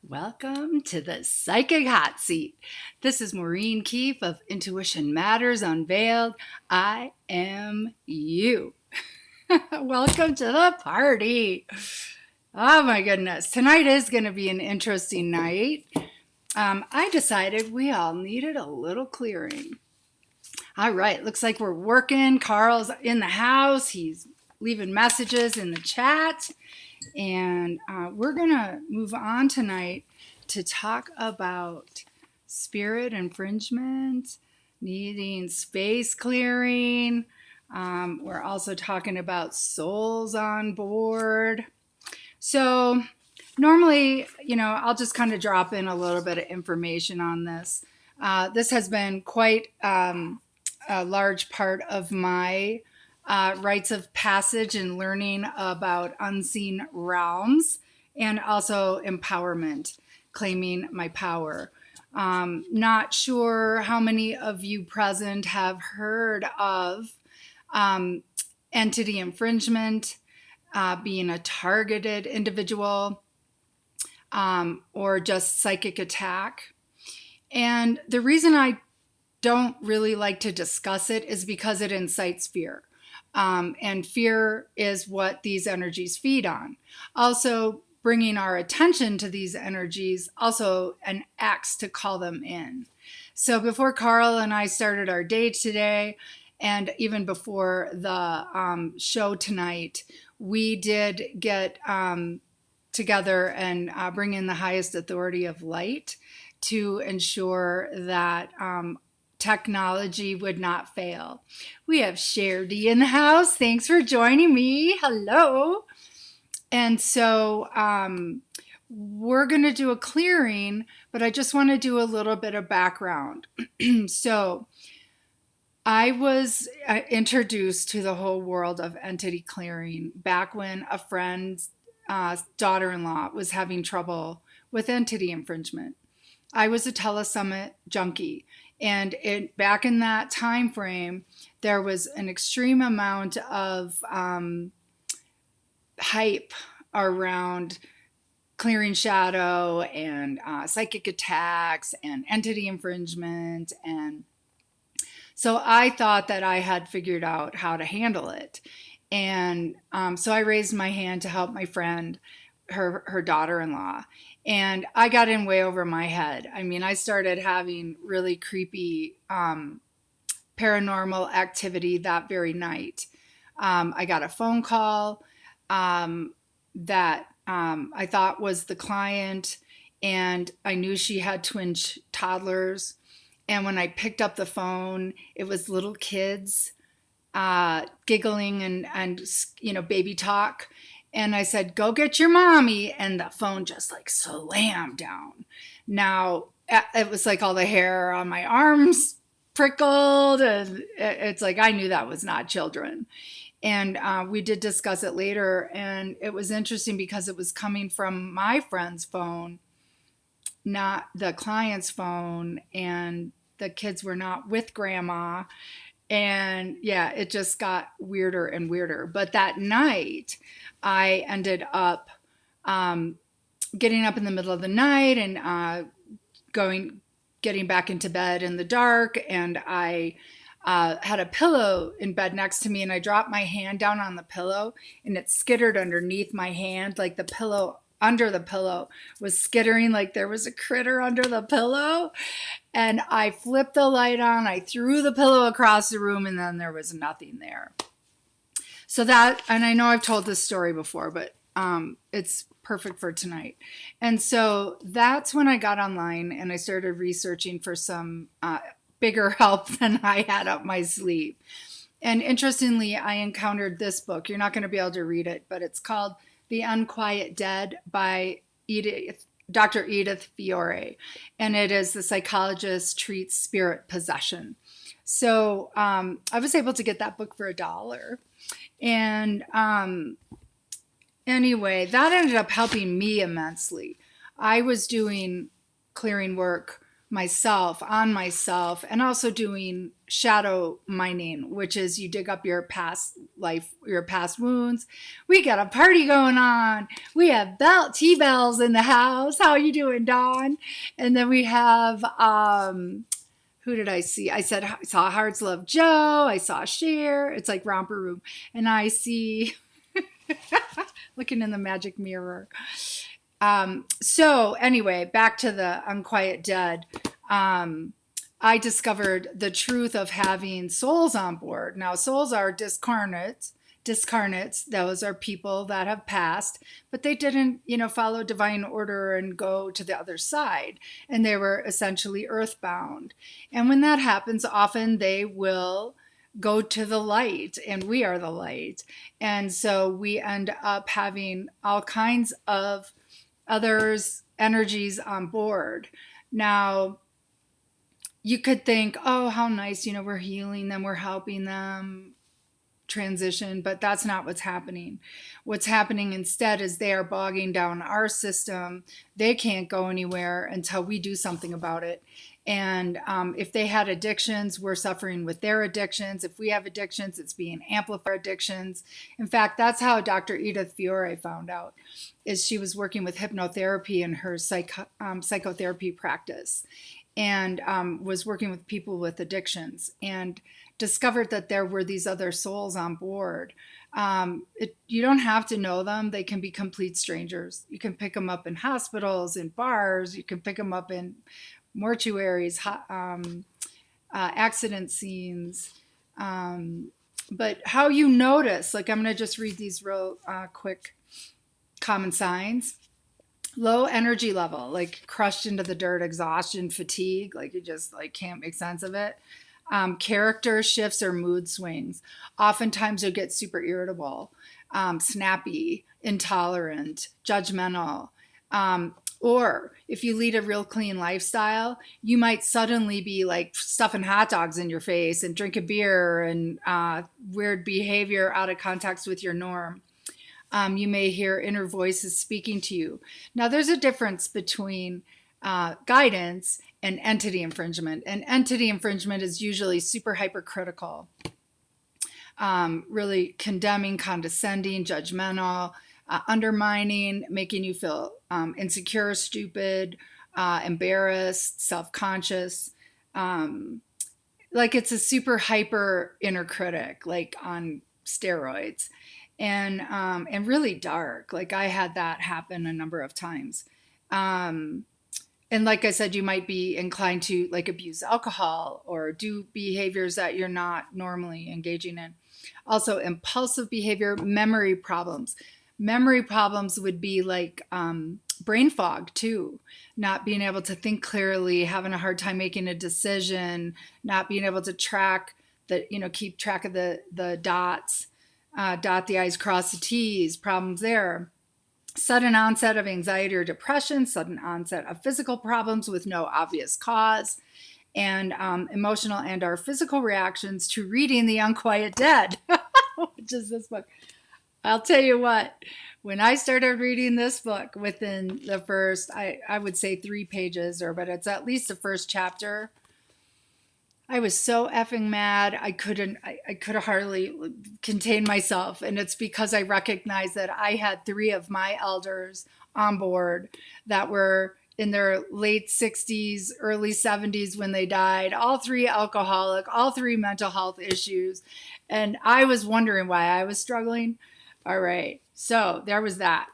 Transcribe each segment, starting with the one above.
Welcome to the Psychic Hot Seat. This is Maureen Keefe of Intuition Matters Unveiled. I am you. Welcome to the party. Oh my goodness. Tonight is going to be an interesting night. I decided we all needed a little clearing. All right. Looks like we're working. Carl's in the house. He's leaving messages in the chat. And we're going to move on tonight to talk about spirit infringement, needing space clearing. We're also talking about souls on board. So normally, I'll just kind of drop in a little bit of information on this. This has been quite a large part of my rites of passage and learning about unseen realms and also empowerment, claiming my power. Not sure how many of you present have heard of entity infringement, being a targeted individual, or just psychic attack. And the reason I don't really like to discuss it is because it incites fear. And fear is what these energies feed on. Also, bringing our attention to these energies, also an acts to call them in. So before Carl and I started our day today, and even before the show tonight, we did get together and bring in the highest authority of light to ensure that technology would not fail. We have Sherdy in the house. Thanks for joining me. Hello. And so we're going to do a clearing, but I just want to do a little bit of background. So I was introduced to the whole world of entity clearing back when a friend's daughter-in-law was having trouble with entity infringement. I was a telesummit junkie. And back in that time frame, there was an extreme amount of hype around clearing shadow and psychic attacks and entity infringement. And so I thought that I had figured out how to handle it. And so I raised my hand to help my friend, her daughter-in-law. And I got in way over my head. I mean, I started having really creepy paranormal activity that very night. I got a phone call that I thought was the client, and I knew she had twin toddlers. And when I picked up the phone, it was little kids giggling and baby talk. And I said, "Go get your mommy." And the phone just like slammed down. Now, it was like all the hair on my arms prickled. And it's like, I knew that was not children. And we did discuss it later. And it was interesting because it was coming from my friend's phone, not the client's phone. And the kids were not with grandma. And yeah, it just got weirder and weirder. But that night, I ended up getting up in the middle of the night and getting back into bed in the dark. And I had a pillow in bed next to me, and I dropped my hand down on the pillow, and it skittered underneath my hand, like the pillow under the pillow was skittering, like there was a critter under the pillow. And I flipped the light on, I threw the pillow across the room, and then there was nothing there. So that, and I know I've told this story before, but it's perfect for tonight. And so that's when I got online and I started researching for some bigger help than I had up my sleeve. And interestingly, I encountered this book. You're not going to be able to read it, but it's called The Unquiet Dead by Dr. Edith Fiore. And it is The Psychologist Treats Spirit Possession. So I was able to get that book for $1. And anyway, that ended up helping me immensely. I was doing clearing work on myself, and also doing shadow mining, which is you dig up your past life, your past wounds. We got a party going on. We have T-Bells in the house. How are you doing, Dawn? And then we have, who did I see? I saw Hearts Love Joe. I saw Cher. It's like Romper Room. And I see, looking in the magic mirror. So anyway, back to the Unquiet Dead. I discovered the truth of having souls on board. Now, souls are discarnates. Those are people that have passed, but they didn't, follow divine order and go to the other side. And they were essentially earthbound. And when that happens, often they will go to the light, and we are the light. And so we end up having all kinds of others' energies on board. Now, you could think, oh, how nice, we're healing them, we're helping them transition, but that's not what's happening. What's happening instead is they are bogging down our system. They can't go anywhere until we do something about it. And if they had addictions, we're suffering with their addictions. If we have addictions, it's being amplified addictions. In fact, that's how Dr. Edith Fiore found out, is she was working with hypnotherapy in her psychotherapy practice, and was working with people with addictions, and discovered that there were these other souls on board. You don't have to know them. They can be complete strangers. You can pick them up in hospitals, in bars. You can pick them up in mortuaries, accident scenes. But how you notice, like I'm going to just read these real quick common signs. Low energy level, like crushed into the dirt, exhaustion, fatigue, like you just can't make sense of it. Character shifts or mood swings. Oftentimes you'll get super irritable, snappy, intolerant, judgmental. Or if you lead a real clean lifestyle, you might suddenly be like stuffing hot dogs in your face and drinking beer and weird behavior out of context with your norm. You may hear inner voices speaking to you. Now, there's a difference between guidance and entity infringement. And entity infringement is usually super hypercritical, really condemning, condescending, judgmental, undermining, making you feel insecure, stupid, embarrassed, self-conscious. Like it's a super hyper inner critic, like on steroids. And really dark. Like I had that happen a number of times. And like I said, you might be inclined to like abuse alcohol or do behaviors that you're not normally engaging in. Also, impulsive behavior, memory problems. Memory problems would be like brain fog too, not being able to think clearly, having a hard time making a decision, not being able to keep track of the dots. Dot the I's, cross the T's, problems there. Sudden onset of anxiety or depression, sudden onset of physical problems with no obvious cause, and emotional and or physical reactions to reading The Unquiet Dead, which is this book. I'll tell you what, when I started reading this book, within the first, I would say 3 pages, but it's at least the first chapter, I was so effing mad. I could hardly contain myself. And it's because I recognized that I had 3 of my elders on board that were in their late 60s, early 70s when they died, all 3 alcoholic, all 3 mental health issues. And I was wondering why I was struggling. All right. So there was that.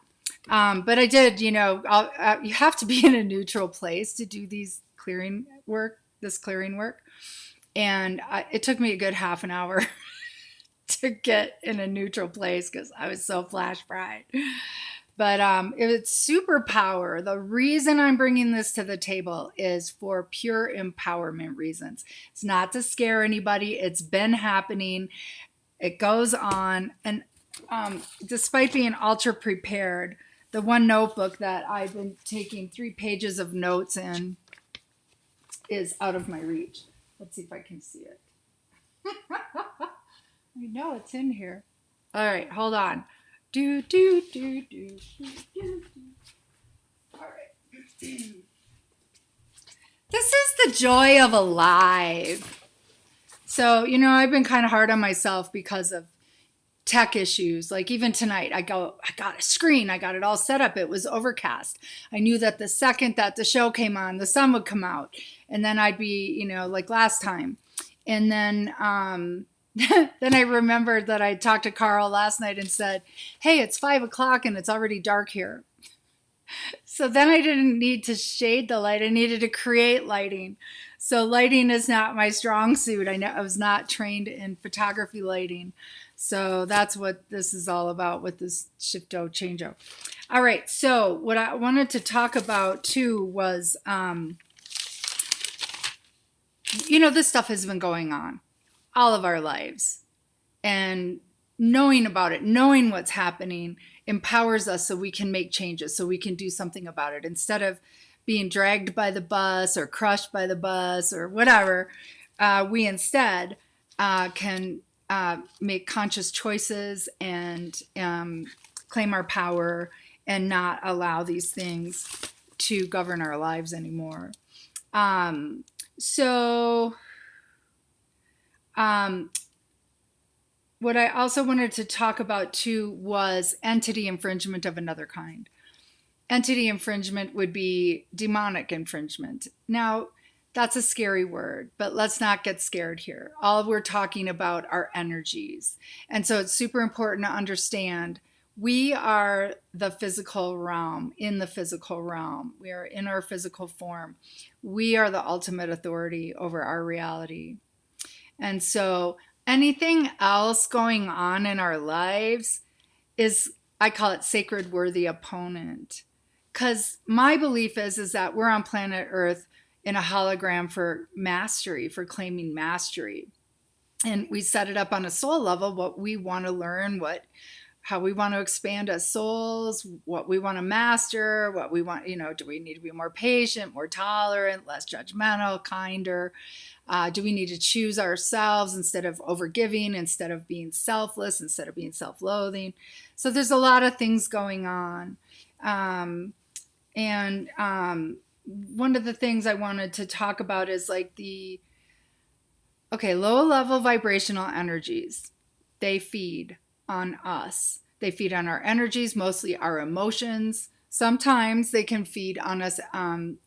But I did, you have to be in a neutral place to do this clearing work. And it took me a good half an hour to get in a neutral place because I was so flash fried. But it's superpower. The reason I'm bringing this to the table is for pure empowerment reasons. It's not to scare anybody. It's been happening. It goes on. And despite being ultra prepared, the one notebook that I've been taking 3 pages of notes in is out of my reach. Let's see if I can see it. I know it's in here. All right, hold on. Do. All right. This is the joy of alive. So, I've been kind of hard on myself because of tech issues. Like even tonight, I got a screen, I got it all set up. It was overcast. I knew that the second that the show came on, the sun would come out, and then I'd be, like last time. And then, then I remembered that I talked to Carl last night and said, "Hey, it's 5 o'clock and it's already dark here." So then I didn't need to shade the light. I needed to create lighting. So lighting is not my strong suit. I was not trained in photography lighting. So that's what this is all about with this Shifto Changeo. All right. So what I wanted to talk about too was, this stuff has been going on all of our lives, and knowing about it, knowing what's happening empowers us so we can make changes, so we can do something about it instead of being dragged by the bus or crushed by the bus or whatever. We instead can make conscious choices and claim our power and not allow these things to govern our lives anymore. What I also wanted to talk about too was entity infringement of another kind. Entity infringement would be demonic infringement. Now, that's a scary word, but let's not get scared here. All we're talking about are energies. And so it's super important to understand we are the physical realm, in the physical realm. We are in our physical form. We are the ultimate authority over our reality. And so anything else going on in our lives is, I call it sacred worthy opponent. Because my belief is that we're on planet Earth in a hologram for mastery, for claiming mastery. And we set it up on a soul level, what we want to learn, how we want to expand as souls, what we want to master, what we want, do we need to be more patient, more tolerant, less judgmental, kinder? Do we need to choose ourselves instead of overgiving, instead of being selfless, instead of being self-loathing? So there's a lot of things going on. One of the things I wanted to talk about is like low level vibrational energies. They feed on us. They feed on our energies, mostly our emotions. Sometimes they can feed on us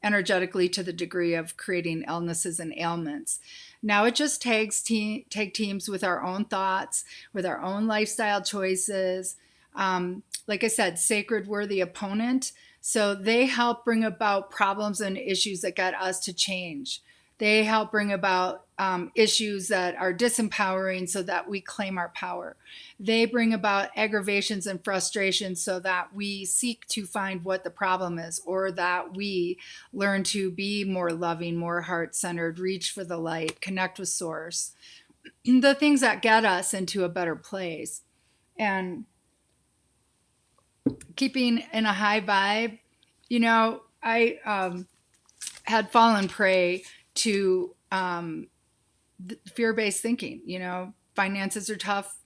energetically to the degree of creating illnesses and ailments. Now it just takes teams with our own thoughts, with our own lifestyle choices. Like I said, sacred worthy opponent. So they help bring about problems and issues that get us to change. They help bring about issues that are disempowering so that we claim our power. They bring about aggravations and frustrations so that we seek to find what the problem is, or that we learn to be more loving, more heart-centered, reach for the light, connect with source. The things that get us into a better place. And keeping in a high vibe, I had fallen prey to fear-based thinking. Finances are tough.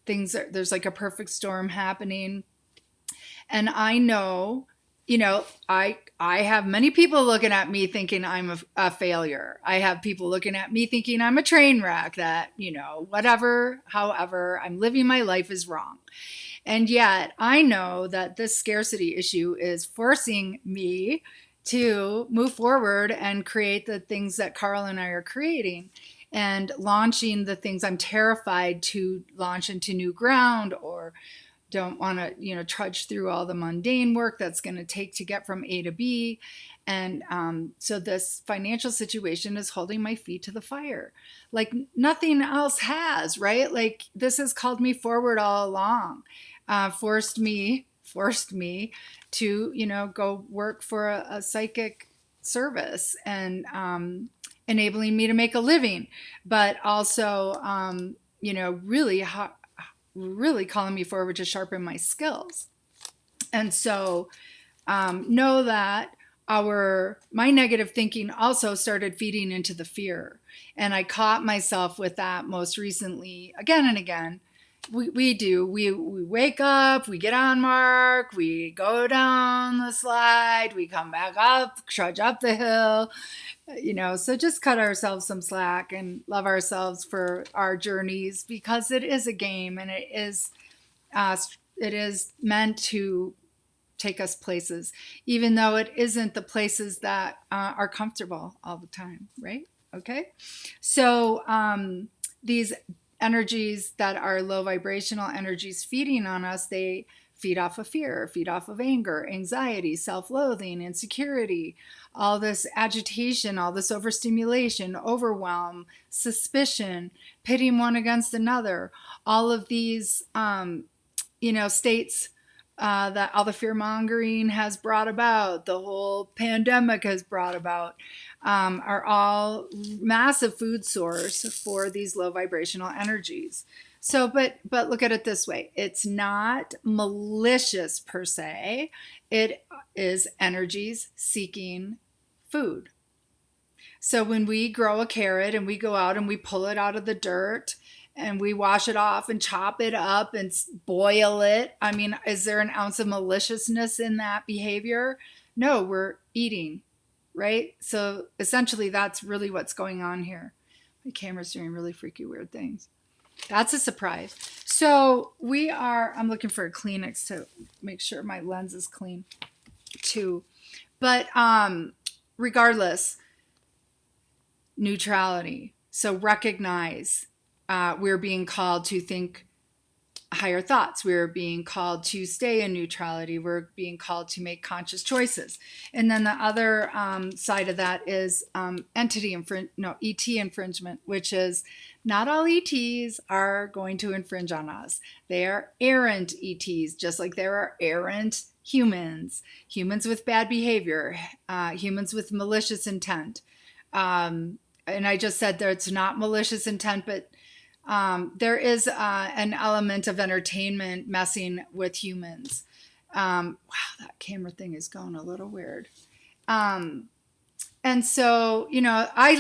There's like a perfect storm happening. And I know, I have many people looking at me thinking I'm a failure. I have people looking at me thinking I'm a train wreck, that, whatever, however, I'm living my life is wrong. And yet I know that this scarcity issue is forcing me to move forward and create the things that Carl and I are creating, and launching the things I'm terrified to launch into new ground, or don't want to, trudge through all the mundane work that's going to take to get from A to B. And so this financial situation is holding my feet to the fire like nothing else has, right? Like this has called me forward all along, forced me to, go work for a psychic service, and enabling me to make a living, but also, really calling me forward to sharpen my skills. And so know that my negative thinking also started feeding into the fear. And I caught myself with that most recently, again and again, We do. We wake up, we get on mark, we go down the slide, we come back up, trudge up the hill, so just cut ourselves some slack and love ourselves for our journeys, because it is a game, and uh, it is meant to take us places, even though it isn't the places that are comfortable all the time, right? Okay. So these energies that are low vibrational energies feeding on us, they feed off of fear, feed off of anger, anxiety, self-loathing, insecurity, all this agitation, all this overstimulation, overwhelm, suspicion, pitting one against another, all of these states that all the fear mongering has brought about, the whole pandemic has brought about, are all massive food source for these low vibrational energies. So, but look at it this way: it's not malicious per se. It is energies seeking food. So when we grow a carrot and we go out and we pull it out of the dirt and we wash it off and chop it up and boil it, I mean, is there an ounce of maliciousness in that behavior? No, we're eating, right? So essentially that's really what's going on here. My camera's doing really freaky weird things. That's a surprise. So I'm looking for a Kleenex to make sure my lens is clean too. But regardless, neutrality. So recognize we're being called to think higher thoughts. We're being called to stay in neutrality. We're being called to make conscious choices. And then the other side of that is ET infringement, which is not all ETs are going to infringe on us. They are errant ETs, just like there are errant humans with bad behavior, humans with malicious intent. And I just said that it's not malicious intent, but there is an element of entertainment messing with humans. Wow, that camera thing is going a little weird. And so, I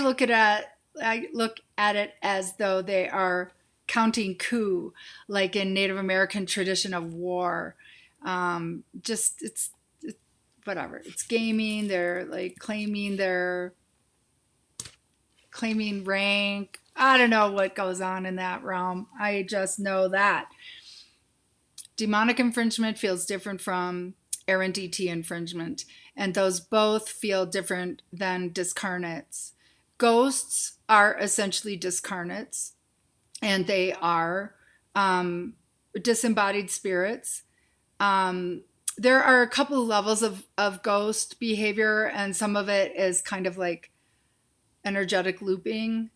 look at it as though they are counting coup, like in Native American tradition of war. It's whatever. It's gaming. They're like claiming rank. I don't know what goes on in that realm. I just know that demonic infringement feels different from errant ET infringement, and those both feel different than discarnates. Ghosts are essentially discarnates, and they are disembodied spirits. There are a couple of levels of ghost behavior, and some of it is kind of like energetic looping.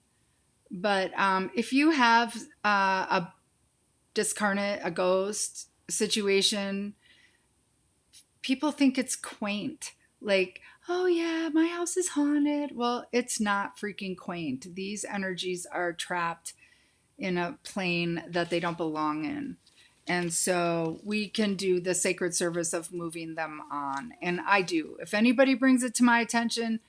But if you have a discarnate, a ghost situation, people think it's quaint. Like, oh yeah, my house is haunted. Well, it's not freaking quaint. These energies are trapped in a plane that they don't belong in. And so we can do the sacred service of moving them on. And I do. If anybody brings it to my attention,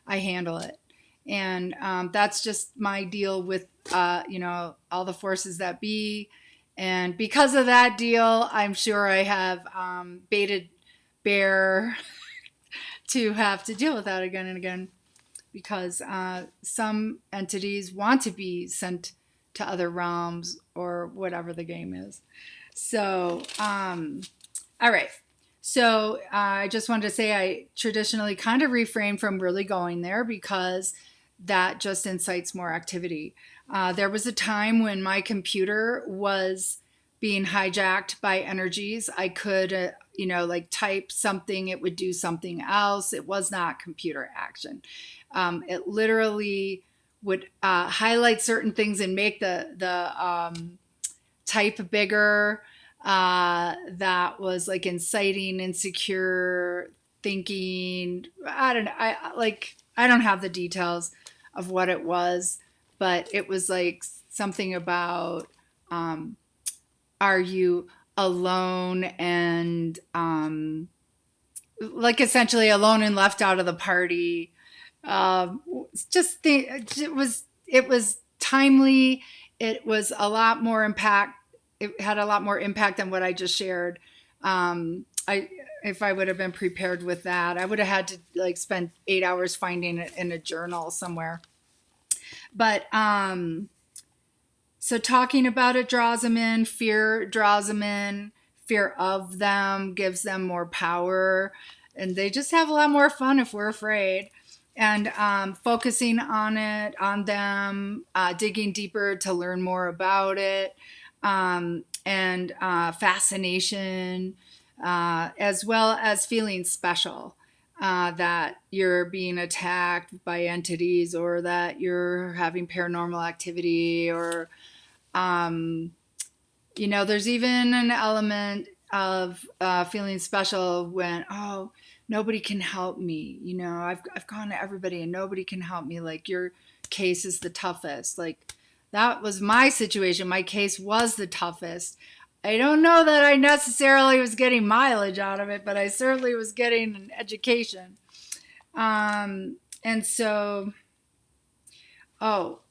I handle it. And that's just my deal with, all the forces that be. And because of that deal, I'm sure I have baited bear to have to deal with that again and again, because some entities want to be sent to other realms or whatever the game is. So, all right. So I just wanted to say I traditionally kind of refrain from really going there because that just incites more activity. There was a time when my computer was being hijacked by energies. I could, type something, it would do something else. It was not computer action. It literally would highlight certain things and make the type bigger. That was like inciting insecure thinking. I don't know. I don't have the details of what it was, but it was like something about, are you alone and, like essentially alone and left out of the party. It was timely. It was a lot more it had a lot more impact than what I just shared. If I would have been prepared with that, I would have had to like spend 8 hours finding it in a journal somewhere. But so talking about it draws them in, fear draws them in, fear of them gives them more power, and they just have a lot more fun if we're afraid. And focusing on it, on them, digging deeper to learn more about it, and fascination, as well as feeling special. That you're being attacked by entities, or that you're having paranormal activity, or there's even an element of feeling special when, oh, nobody can help me. I've gone to everybody and nobody can help me. Like, your case is the toughest. Like, that was my situation. My case was the toughest. I don't know that I necessarily was getting mileage out of it, but I certainly was getting an education. And so,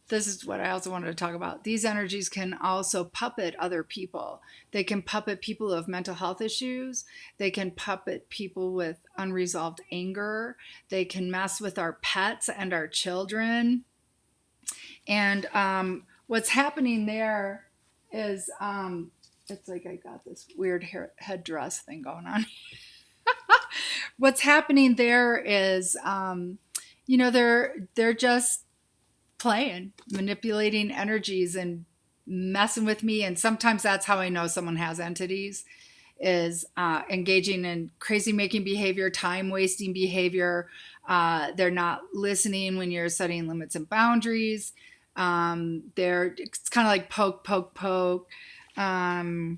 this is what I also wanted to talk about. These energies can also puppet other people. They can puppet people who have mental health issues. They can puppet people with unresolved anger. They can mess with our pets and our children. And what's happening there is, it's like I got this weird headdress thing going on. What's happening there is, they're just playing, manipulating energies and messing with me. And sometimes that's how I know someone has entities, is engaging in crazy making behavior, time wasting behavior. They're not listening when you're setting limits and boundaries. It's kind of like poke, poke, poke. And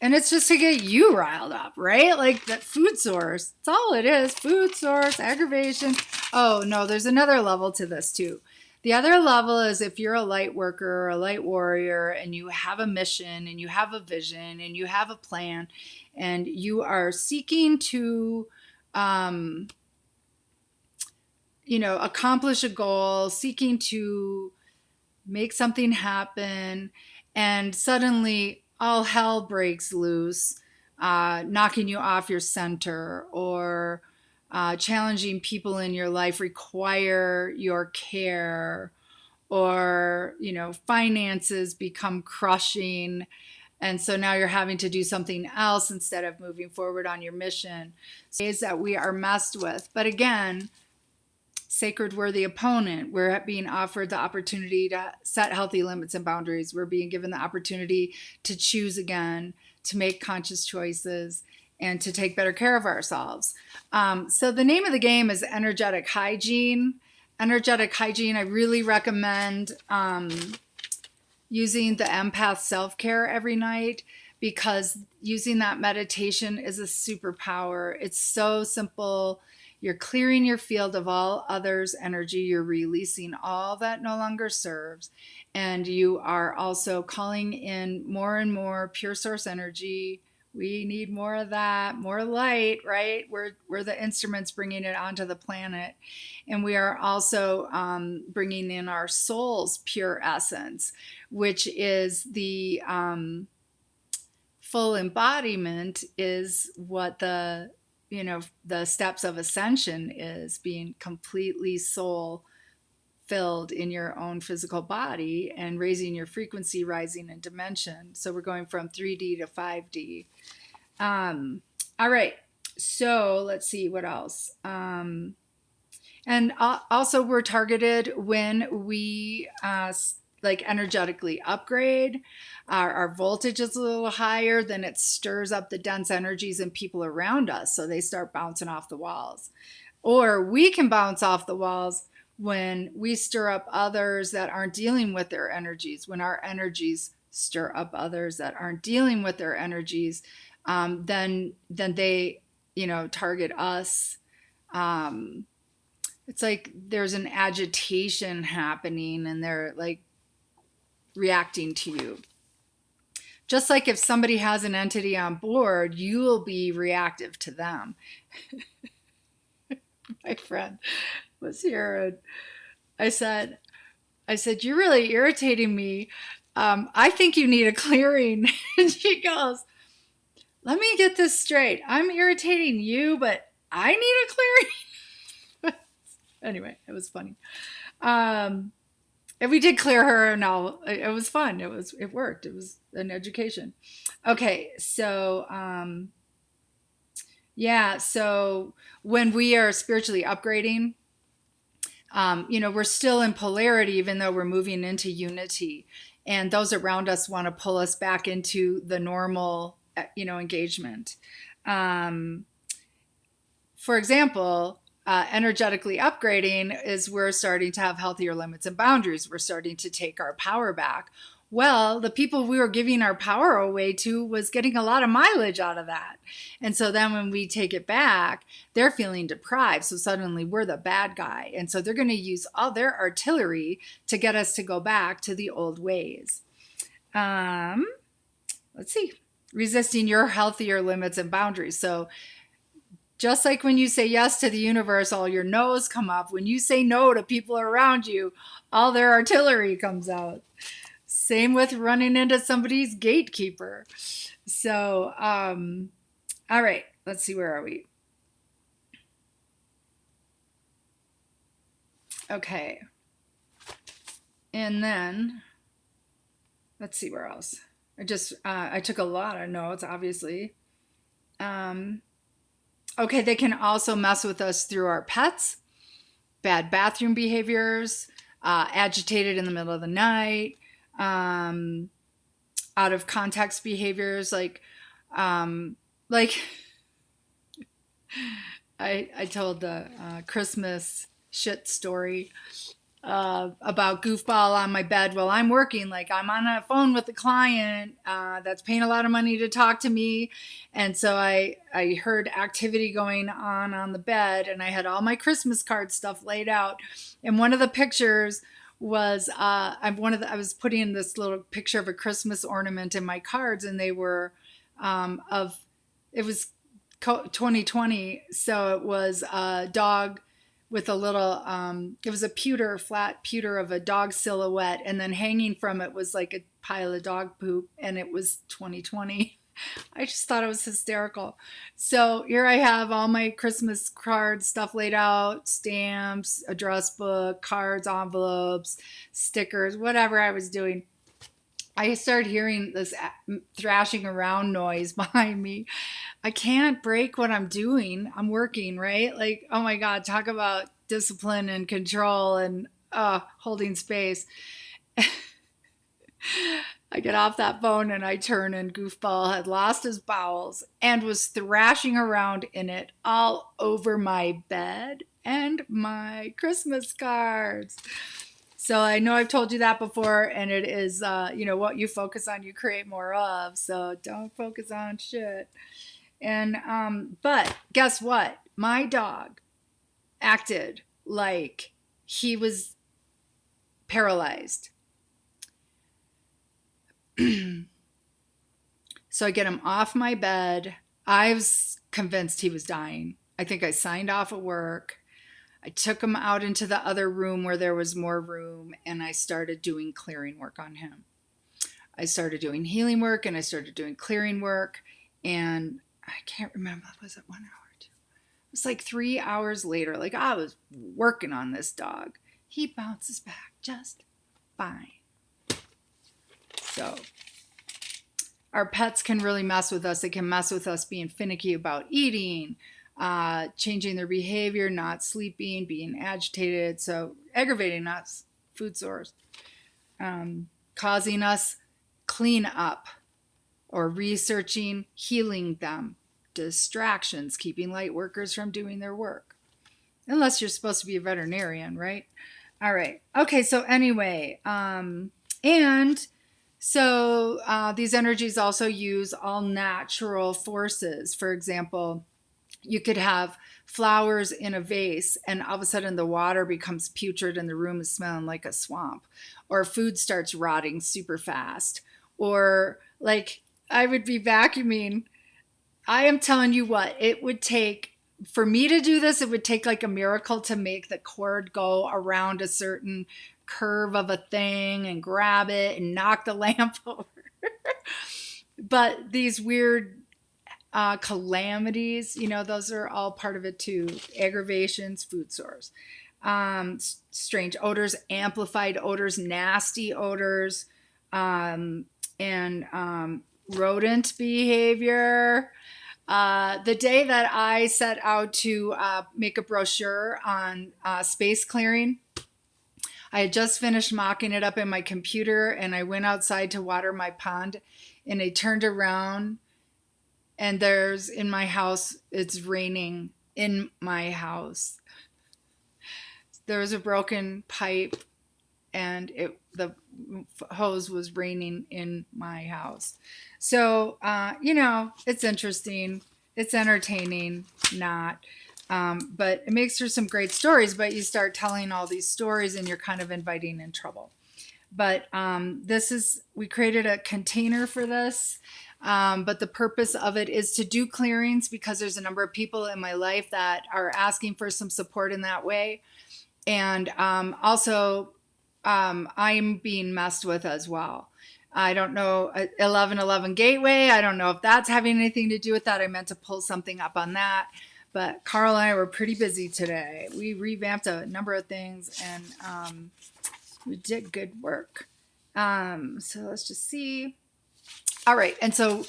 it's just to get you riled up, right? Like that food source. That's all it is. Food source, aggravation. Oh, no, there's another level to this too. The other level is if you're a light worker or a light warrior and you have a mission and you have a vision and you have a plan and you are seeking to, accomplish a goal, seeking to make something happen, and suddenly all hell breaks loose, knocking you off your center, or challenging people in your life require your care, or, finances become crushing. And so now you're having to do something else instead of moving forward on your mission. Ways that we are messed with. But again, sacred worthy opponent, we're being offered the opportunity to set healthy limits and boundaries. We're being given the opportunity to choose again, to make conscious choices, and to take better care of ourselves. So the name of the game is energetic hygiene. Energetic hygiene, I really recommend using the empath self-care every night, because using that meditation is a superpower. It's so simple. You're clearing your field of all others' energy. You're releasing all that no longer serves. And you are also calling in more and more pure source energy. We need more of that, more light, right? We're the instruments bringing it onto the planet. And we are also bringing in our soul's pure essence, which is the full embodiment, is what the steps of ascension is, being completely soul filled in your own physical body and raising your frequency, rising in dimension. So we're going from 3D to 5D. All right. So let's see what else. And also we're targeted when we energetically upgrade. Our voltage is a little higher, then it stirs up the dense energies in people around us, so they start bouncing off the walls. Or we can bounce off the walls when we stir up others that aren't dealing with their energies. When our energies stir up others that aren't dealing with their energies, then they target us. It's like there's an agitation happening and they're like reacting to you. Just like if somebody has an entity on board, you will be reactive to them. My friend was here and I said, you're really irritating me. I think you need a clearing. And she goes, let me get this straight. I'm irritating you, but I need a clearing. Anyway, it was funny. And we did clear her, and all. It was fun. It worked. It was an education. Okay, so yeah, so when we are spiritually upgrading, we're still in polarity, even though we're moving into unity. And those around us want to pull us back into the normal, engagement. For example, energetically upgrading is we're starting to have healthier limits and boundaries. We're starting to take our power back. Well, the people we were giving our power away to was getting a lot of mileage out of that. And so then when we take it back, they're feeling deprived. So suddenly we're the bad guy. And so they're going to use all their artillery to get us to go back to the old ways. Let's see. Resisting your healthier limits and boundaries. So just like when you say yes to the universe, all your no's come up. When you say no to people around you, all their artillery comes out. Same with running into somebody's gatekeeper. So, all right, let's see, where are we? Okay. And then, let's see where else. I took a lot of notes, obviously. Okay, they can also mess with us through our pets, bad bathroom behaviors, agitated in the middle of the night, out of context behaviors, like I told the Christmas shit story about goofball on my bed while I'm working. Like, I'm on a phone with a client that's paying a lot of money to talk to me. And so I heard activity going on the bed, and I had all my Christmas card stuff laid out. And one of the pictures was I was putting this little picture of a Christmas ornament in my cards, and they were it was 2020, so it was a dog with a little it was a flat pewter of a dog silhouette, and then hanging from it was like a pile of dog poop, and it was 2020. I just thought it was hysterical. So here I have all my Christmas cards, stuff laid out, stamps, address book, cards, envelopes, stickers, whatever I was doing. I started hearing this thrashing around noise behind me. I can't break what I'm doing. I'm working, right? Like, oh my God, talk about discipline and control and holding space. I get off that phone and I turn, and Goofball had lost his bowels and was thrashing around in it all over my bed and my Christmas cards. So I know I've told you that before, and it is, what you focus on, you create more of. So don't focus on shit. And, but guess what? My dog acted like he was paralyzed. So I get him off my bed. I was convinced he was dying. I think I signed off at work. I took him out into the other room where there was more room, and I started doing clearing work on him. I started doing healing work, and I started doing clearing work, and I can't remember, was it 1 hour or 2? It was like 3 hours later, like I was working on this dog. He bounces back just fine. So our pets can really mess with us. They can mess with us being finicky about eating, changing their behavior, not sleeping, being agitated, so aggravating us, food source, causing us clean up or researching, healing them, distractions, keeping light workers from doing their work. Unless you're supposed to be a veterinarian, right? All right. Okay, so anyway, so these energies also use all natural forces. For example, you could have flowers in a vase, and all of a sudden the water becomes putrid and the room is smelling like a swamp, or food starts rotting super fast, or like I would be vacuuming. I am telling you what, it would take For me to do this, it would take like a miracle to make the cord go around a certain curve of a thing and grab it and knock the lamp over. But these weird calamities, those are all part of it too. Aggravations, food source, strange odors, amplified odors, nasty odors, and rodent behavior. The day that I set out to make a brochure on space clearing, I had just finished mocking it up in my computer, and I went outside to water my pond, and I turned around, and there's in my house, it's raining in my house. There was a broken pipe, and the hose was raining in my house. So, it's interesting. It's entertaining, not. But it makes for some great stories, but you start telling all these stories and you're kind of inviting in trouble. But we created a container for this. But the purpose of it is to do clearings because there's a number of people in my life that are asking for some support in that way. And also, I'm being messed with as well. I don't know, 1111 Gateway, I don't know if that's having anything to do with that. I meant to pull something up on that. But Carl and I were pretty busy today. We revamped a number of things, and we did good work. So let's just see. All right. And so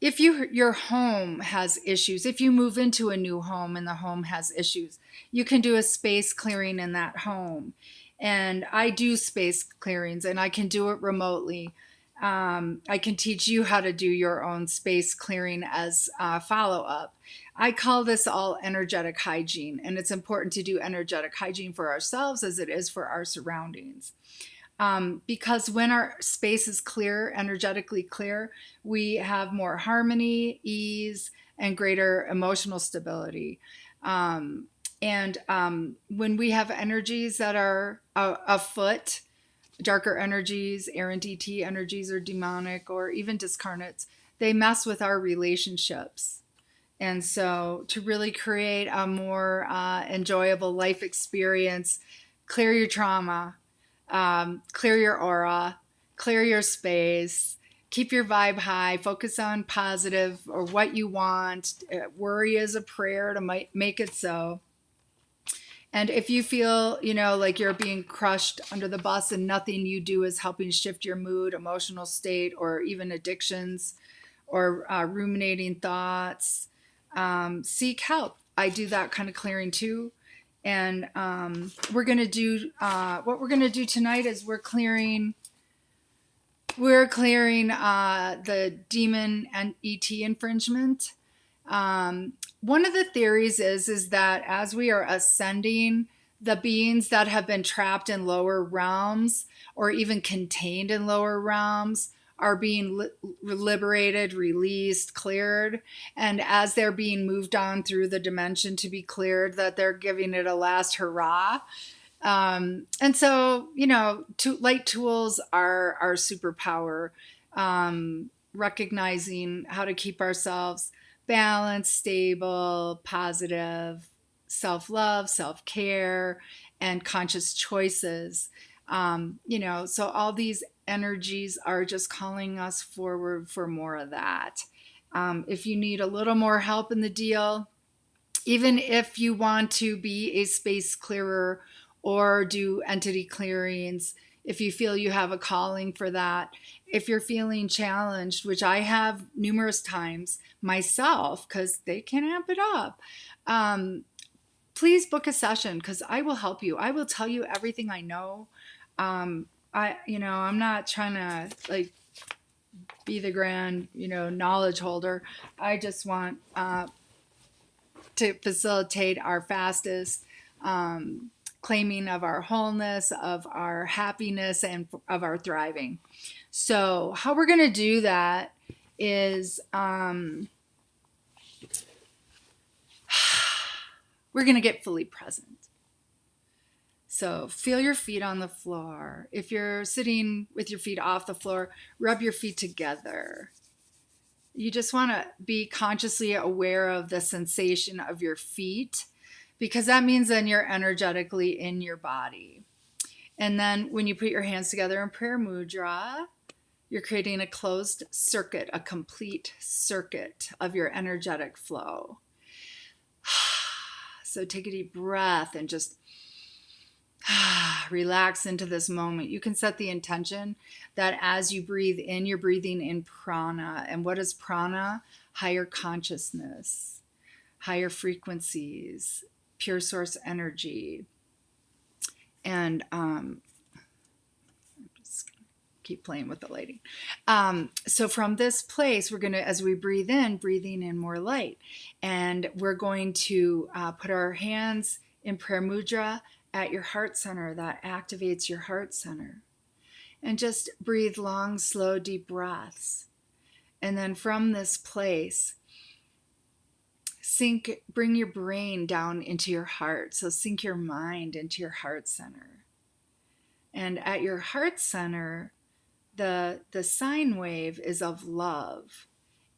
if your home has issues, if you move into a new home and the home has issues, you can do a space clearing in that home. And I do space clearings, and I can do it remotely. I can teach you how to do your own space clearing as follow-up. I call this all energetic hygiene, and it's important to do energetic hygiene for ourselves as it is for our surroundings. Because when our space is clear, energetically clear, we have more harmony, ease, and greater emotional stability. And when we have energies that are afoot, darker energies, errant ET energies, or demonic, or even discarnates, they mess with our relationships. And so to really create a more enjoyable life experience, clear your trauma, clear your aura, clear your space, keep your vibe high, focus on positive or what you want. Worry is a prayer to make it so. And if you feel, like you're being crushed under the bus and nothing you do is helping shift your mood, emotional state, or even addictions or ruminating thoughts, seek help. I do that kind of clearing too. And we're going to do, what we're going to do tonight is we're clearing the demon and ET infringement. One of the theories is that as we are ascending, the beings that have been trapped in lower realms or even contained in lower realms are being liberated, released, cleared. And as they're being moved on through the dimension to be cleared, that they're giving it a last hurrah. And so, light tools are our superpower, recognizing how to keep ourselves balanced, stable, positive, self-love, self-care, and conscious choices. So all these energies are just calling us forward for more of that. If you need a little more help in the deal, even if you want to be a space clearer or do entity clearings, if you feel you have a calling for that, if you're feeling challenged, which I have numerous times myself, because they can amp it up, please book a session because I will help you. I will tell you everything I know. I'm not trying to be the grand, knowledge holder. I just want to facilitate our fastest claiming of our wholeness, of our happiness, and of our thriving. So how we're going to do that is we're going to get fully present. So feel your feet on the floor. If you're sitting with your feet off the floor, rub your feet together. You just want to be consciously aware of the sensation of your feet, because that means then you're energetically in your body. And then when you put your hands together in prayer mudra, you're creating a closed circuit, a complete circuit of your energetic flow. So take a deep breath and just relax into this moment. You can set the intention that as you breathe in, you're breathing in prana. And what is prana? Higher consciousness, higher frequencies, pure source energy. And just keep playing with the lighting. So from this place, we're going to, as we breathe in, breathing in more light. And we're going to put our hands in prayer mudra at your heart center. That activates your heart center. And just breathe long, slow, deep breaths. And then from this place, bring your brain down into your heart. So sink your mind into your heart center. And at your heart center, the sine wave is of love.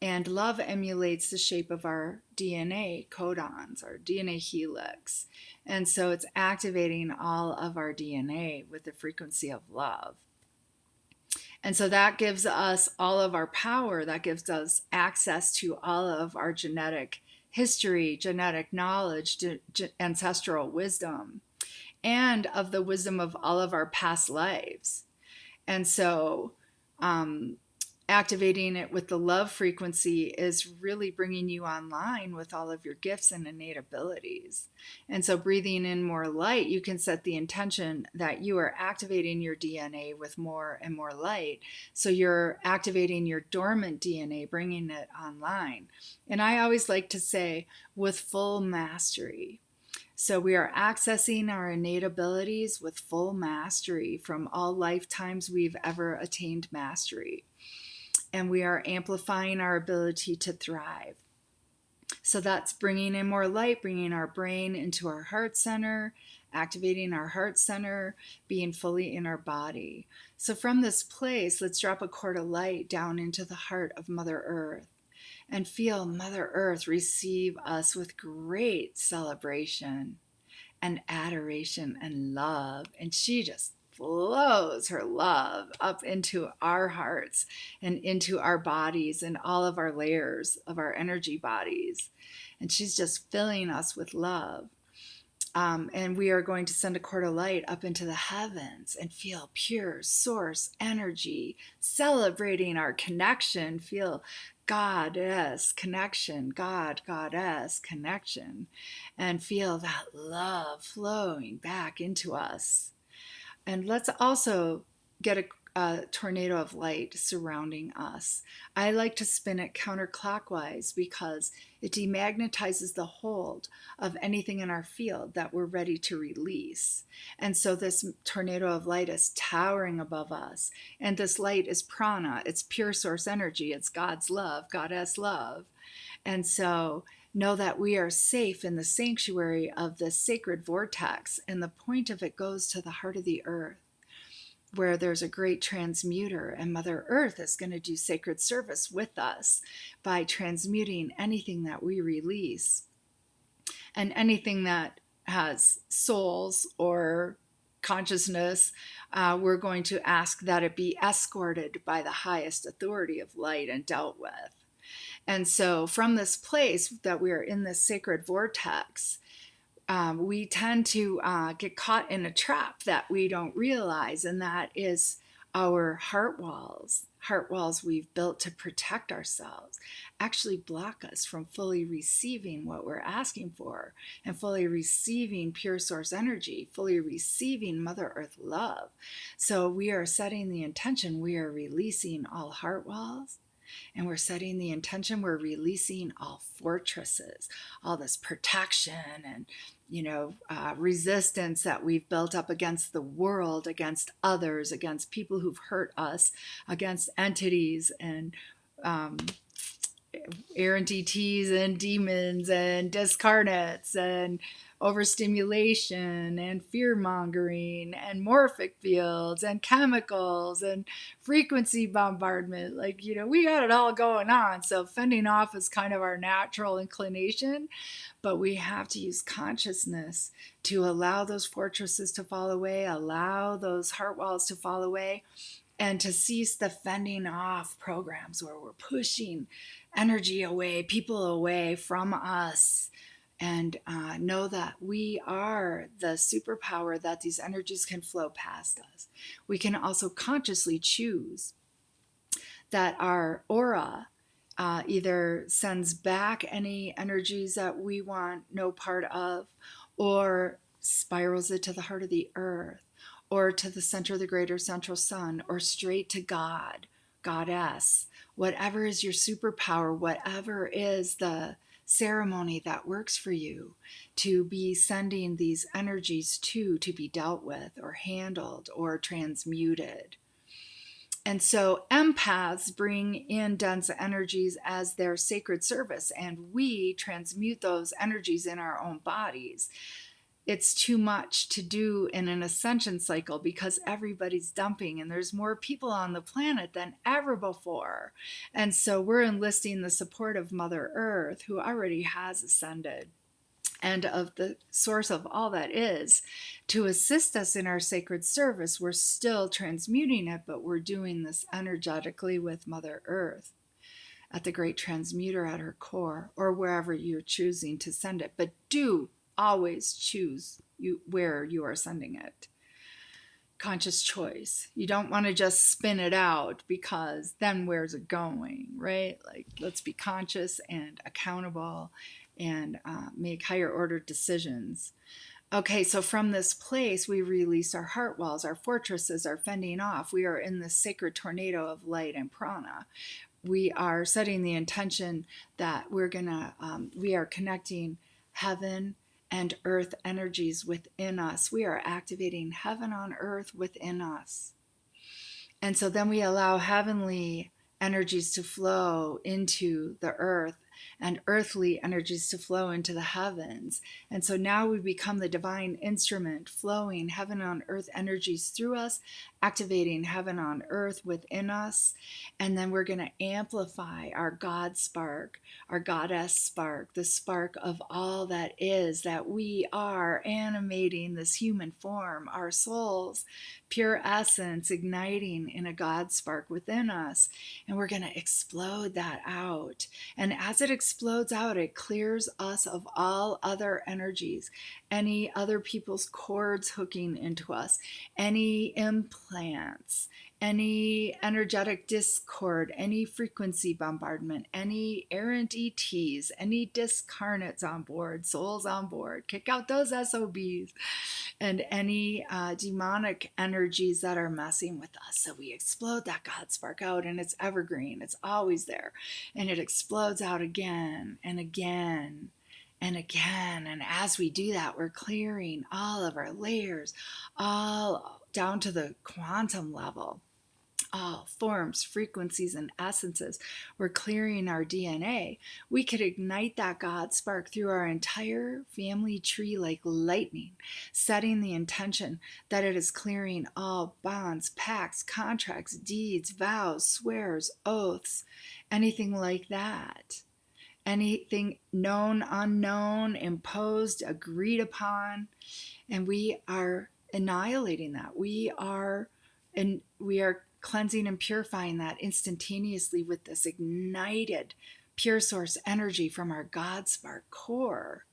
And love emulates the shape of our DNA codons, our DNA helix. And so it's activating all of our DNA with the frequency of love. And so that gives us all of our power. That gives us access to all of our genetic history, genetic knowledge, ancestral wisdom, and of the wisdom of all of our past lives. And so activating it with the love frequency is really bringing you online with all of your gifts and innate abilities. And so breathing in more light, you can set the intention that you are activating your DNA with more and more light. So you're activating your dormant DNA, bringing it online. And I always like to say, with full mastery. So we are accessing our innate abilities with full mastery from all lifetimes we've ever attained mastery. And we are amplifying our ability to thrive. So that's bringing in more light, bringing our brain into our heart center, activating our heart center, being fully in our body. So from this place, let's drop a cord of light down into the heart of Mother Earth and feel Mother Earth receive us with great celebration and adoration and love. And she just flows her love up into our hearts and into our bodies and all of our layers of our energy bodies. And she's just filling us with love. And we are going to send a cord of light up into the heavens and feel pure source energy, celebrating our connection. Feel goddess connection, God, goddess connection, and feel that love flowing back into us. And let's also get a tornado of light surrounding us. I like to spin it counterclockwise because it demagnetizes the hold of anything in our field that we're ready to release. And so this tornado of light is towering above us. And this light is prana. It's pure source energy. It's God's love, goddess love. And so know that we are safe in the sanctuary of this sacred vortex. And the point of it goes to the heart of the earth, where there's a great transmuter, and Mother Earth is going to do sacred service with us by transmuting anything that we release. And anything that has souls or consciousness, we're going to ask that it be escorted by the highest authority of light and dealt with. And so from this place that we are in this sacred vortex, we tend to get caught in a trap that we don't realize, and that is our heart walls. Heart walls we've built to protect ourselves actually block us from fully receiving what we're asking for and fully receiving pure source energy, fully receiving Mother Earth love. So we are setting the intention, we are releasing all heart walls. And we're setting the intention, we're releasing all fortresses, all this protection and, resistance that we've built up against the world, against others, against people who've hurt us, against entities and errant ETs and demons and discarnates and overstimulation and fear mongering and morphic fields and chemicals and frequency bombardment. Like, we got it all going on. So fending off is kind of our natural inclination, but we have to use consciousness to allow those fortresses to fall away, allow those heart walls to fall away, and to cease the fending off programs where we're pushing energy away, people away from us, and know that we are the superpower that these energies can flow past us. We can also consciously choose that our aura either sends back any energies that we want no part of, or spirals it to the heart of the earth, or to the center of the greater central sun, or straight to God, Goddess, whatever is your superpower, whatever is the ceremony that works for you to be sending these energies to be dealt with or handled or transmuted. And so empaths bring in dense energies as their sacred service, and we transmute those energies in our own bodies. It's too much to do in an ascension cycle because everybody's dumping and there's more people on the planet than ever before. And so we're enlisting the support of Mother Earth, who already has ascended, and of the source of all that is, to assist us in our sacred service. We're still transmuting it, but we're doing this energetically with Mother Earth at the great transmuter at her core, or wherever you're choosing to send it. But do always choose where you are sending it. Conscious choice. You don't want to just spin it out, because then where's it going, right? Like, let's be conscious and accountable and make higher order decisions. Okay, so from this place, we release our heart walls, our fortresses, our fending off. We are in this sacred tornado of light and prana. We are setting the intention that we are connecting heaven and earth energies within us. We are activating heaven on earth within us. And so then we allow heavenly energies to flow into the earth and earthly energies to flow into the heavens. And so now we become the divine instrument, flowing heaven on earth energies through us, activating heaven on earth within us. And then we're going to amplify our God spark, our goddess spark, the spark of all that is, that we are animating this human form, our souls, pure essence, igniting in a God spark within us. And we're going to explode that out. And as it explodes out, it clears us of all other energies, any other people's cords hooking into us, any implants, any energetic discord, any frequency bombardment, any errant ETs, any discarnates on board, souls on board. Kick out those SOBs, and any demonic energies that are messing with us. So we explode that God spark out, and it's evergreen. It's always there. And it explodes out again and again and again. And as we do that, we're clearing all of our layers, all down to the quantum level. All forms, frequencies, and essences. We're clearing our DNA. We could ignite that God spark through our entire family tree like lightning, setting the intention that it is clearing all bonds, pacts, contracts, deeds, vows, swears, oaths, anything like that. Anything known, unknown, imposed, agreed upon, and we are annihilating that. We are cleansing and purifying that instantaneously with this ignited pure source energy from our God spark core.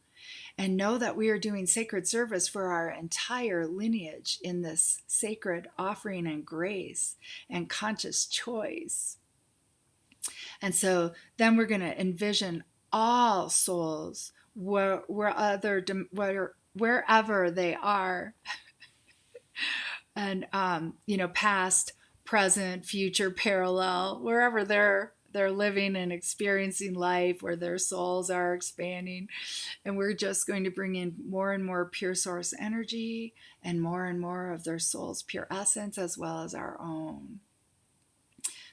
And know that we are doing sacred service for our entire lineage in this sacred offering and grace and conscious choice. And so then we're going to envision all souls wherever they are, and past, present, future, parallel, wherever they're living and experiencing life, where their souls are expanding. And we're just going to bring in more and more pure source energy and more of their soul's pure essence, as well as our own.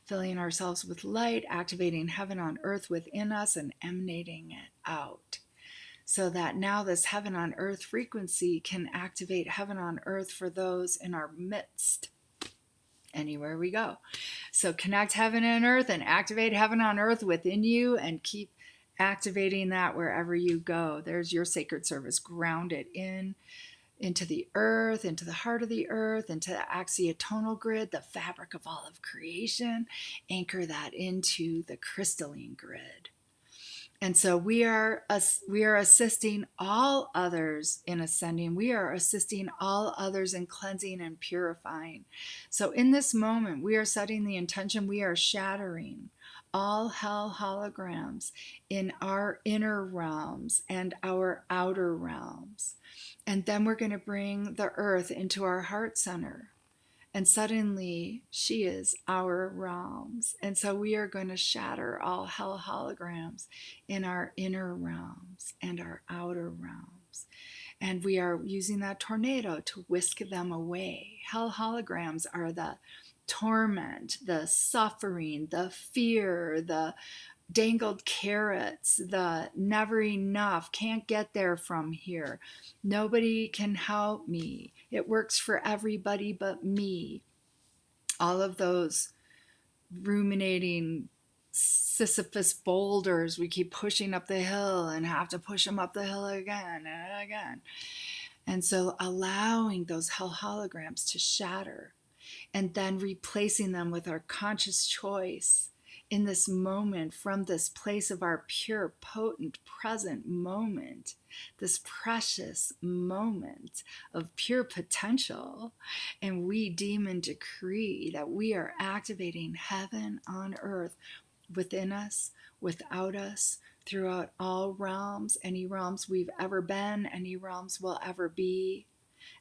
filling ourselves with light, activating heaven on earth within us and emanating it out. So that now this heaven on earth frequency can activate heaven on earth for those in our midst, anywhere we go. So connect heaven and earth and activate heaven on earth within you and keep activating that wherever you go. There's your sacred service grounded into the earth, into the heart of the earth, into the axiotonal grid, the fabric of all of creation. Anchor that into the crystalline grid. And so we are assisting all others in ascending. We are assisting all others in cleansing and purifying. So in this moment, we are setting the intention. We are shattering all hell holograms in our inner realms and our outer realms. And then we're going to bring the earth into our heart center. And suddenly she is our realms. And so we are going to shatter all hell holograms in our inner realms and our outer realms. And we are using that tornado to whisk them away. Hell holograms are the torment, the suffering, the fear, the dangled carrots, the never enough, can't get there from here. Nobody can help me. It works for everybody but me. All of those ruminating Sisyphus boulders we keep pushing up the hill and have to push them up the hill again and again. And so allowing those hell holograms to shatter and then replacing them with our conscious choice in this moment, from this place of our pure, potent, present moment, this precious moment of pure potential. And we deem and decree that we are activating heaven on earth within us, without us, throughout all realms, any realms we've ever been, any realms we'll ever be,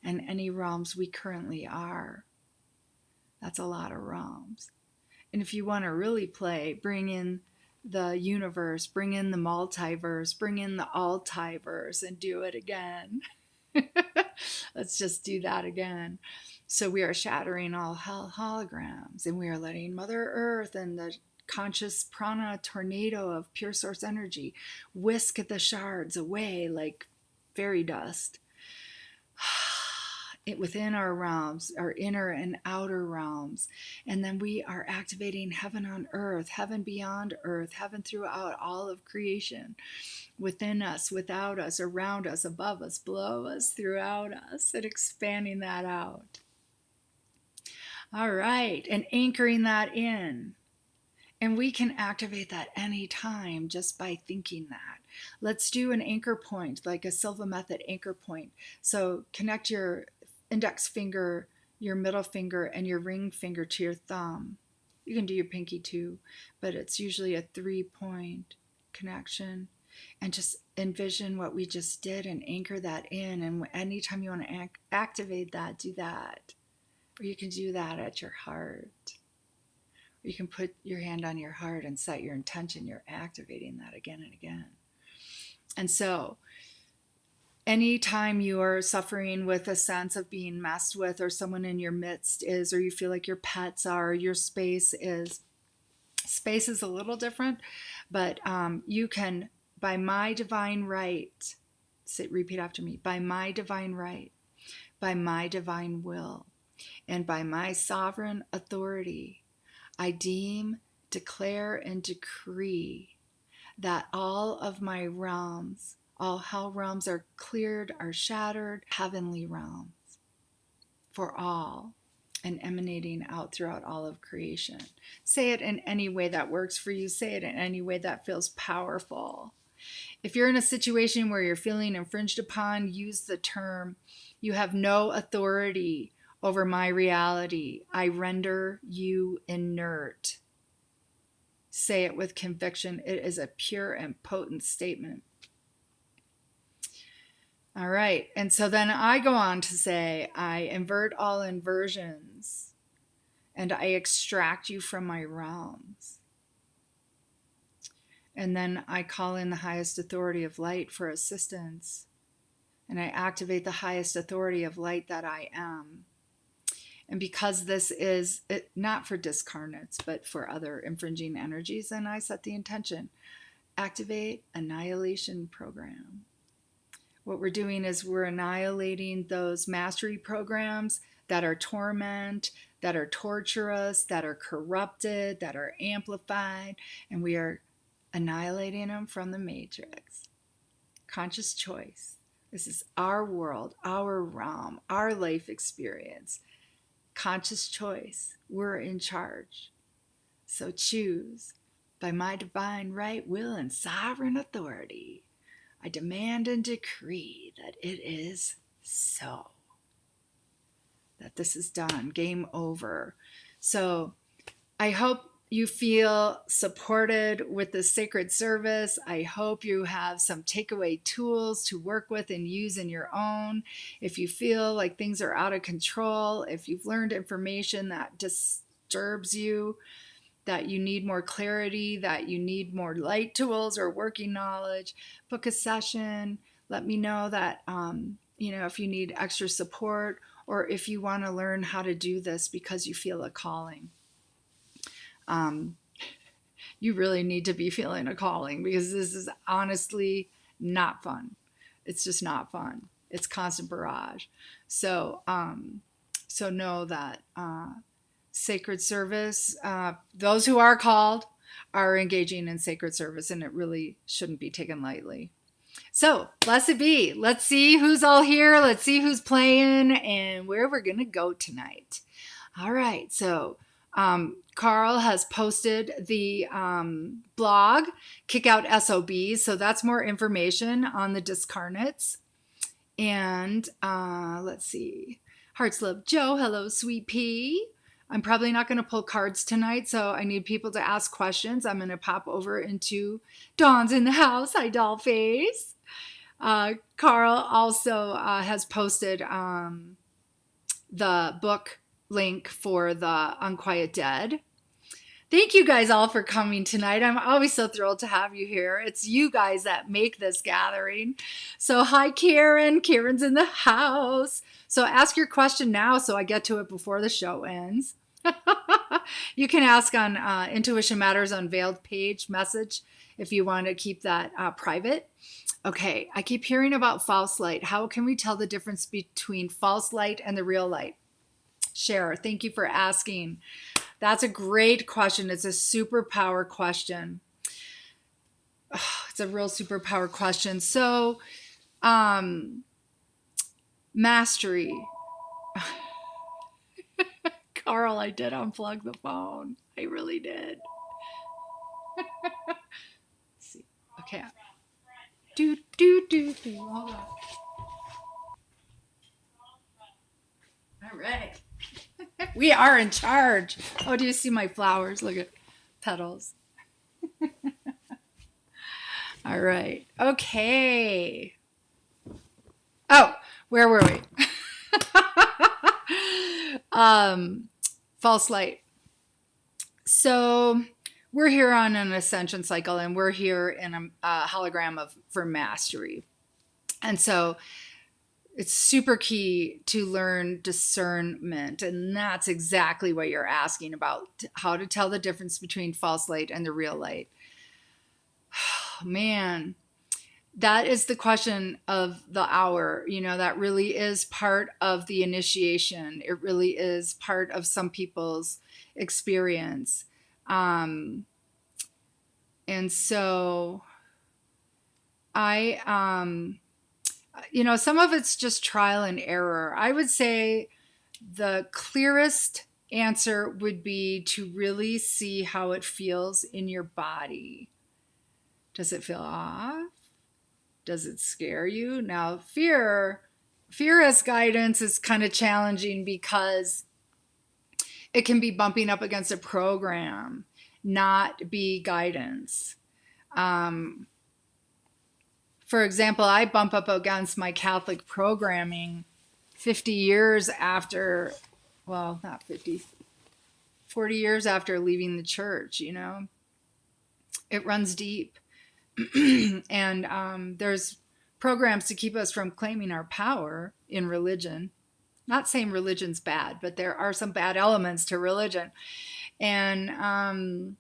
and any realms we currently are. That's a lot of realms. And if you want to really play, bring in the universe, bring in the multiverse, bring in the altiverse, and do it again. Let's just do that again. So we are shattering all hell holograms, and we are letting Mother Earth and the conscious prana tornado of pure source energy whisk the shards away like fairy dust. Within our realms, our inner and outer realms. And then we are activating heaven on earth, heaven beyond earth, heaven throughout all of creation, within us, without us, around us, above us, below us, throughout us, and expanding that out. All right, and anchoring that in. And we can activate that anytime just by thinking that. Let's do an anchor point, like a Silva method anchor point. So connect your index finger, your middle finger, and your ring finger to your thumb. You can do your pinky too, but it's usually a 3-point connection. And just envision what we just did and anchor that in. And anytime you want to activate that, do that. Or you can do that at your heart. Or you can put your hand on your heart and set your intention. You're activating that again and again. And so anytime you are suffering with a sense of being messed with, or someone in your midst is, or you feel like your pets are, your space is a little different, but you can, by my divine right, repeat after me, by my divine right, by my divine will, and by my sovereign authority, I deem, declare, and decree that all of my realms, all hell realms are cleared, are shattered, heavenly realms for all, and emanating out throughout all of creation. Say it in any way that works for you. Say it in any way that feels powerful. If you're in a situation where you're feeling infringed upon, use the term, you have no authority over my reality. I render you inert. Say it with conviction. It is a pure and potent statement. All right. And so then I go on to say, I invert all inversions and I extract you from my realms. And then I call in the highest authority of light for assistance. And I activate the highest authority of light that I am. And because this is not for discarnates, but for other infringing energies, and I set the intention, activate annihilation program. What we're doing is we're annihilating those mastery programs that are torment, that are torturous, that are corrupted, that are amplified, and we are annihilating them from the matrix. Conscious choice. This is our world, our realm, our life experience. Conscious choice. We're in charge. So choose. By my divine right, will, and sovereign authority, I demand and decree that it is so. That this is done. Game over. So I hope you feel supported with the sacred service. I hope you have some takeaway tools to work with and use in your own. If you feel like things are out of control, if you've learned information that disturbs you, that you need more clarity, that you need more light tools or working knowledge, book a session. Let me know that, if you need extra support or if you want to learn how to do this because you feel a calling. You really need to be feeling a calling because this is honestly not fun. It's just not fun. It's constant barrage. So know that sacred service, those who are called are engaging in sacred service, and it really shouldn't be taken lightly. So blessed be. Let's see who's all here. Let's see who's playing and where we're going to go tonight. All right. So Carl has posted the blog, Kick Out SOBs. So that's more information on the discarnates. And let's see. Hearts Love Joe. Hello, Sweet Pea. I'm probably not going to pull cards tonight, so I need people to ask questions. I'm going to pop over into Dawn's in the house. Hi, Dollface. Carl also has posted the book link for the Unquiet Dead. Thank you guys all for coming tonight. I'm always so thrilled to have you here. It's you guys that make this gathering. So hi, Karen. Karen's in the house. So ask your question now so I get to it before the show ends. You can ask on Intuition Matters Unveiled page message if you want to keep that private. Okay, I keep hearing about false light. How can we tell the difference between false light and the real light? Cher, thank you for asking. That's a great question. It's a superpower question. It's a real superpower question. So, mastery. Carl, I did unplug the phone. I really did. Let's see. Okay. Do. Hold on. All right. We are in charge. Oh, do you see my flowers? Look at petals. All right. Okay. Oh, where were we? False light. So we're here on an ascension cycle, and we're here in a hologram for mastery. And so it's super key to learn discernment. And that's exactly what you're asking about, how to tell the difference between false light and the real light. Man, that is the question of the hour. That really is part of the initiation. It really is part of some people's experience. And so some of it's just trial and error. I would say the clearest answer would be to really see how it feels in your body. Does it feel off? Does it scare you? Now, fear as guidance is kind of challenging because it can be bumping up against a program, not be guidance. For example, I bump up against my Catholic programming 50 years after, well, not 50, 40 years after leaving the church, It runs deep. And there's programs to keep us from claiming our power in religion. Not saying religion's bad, but there are some bad elements to religion. And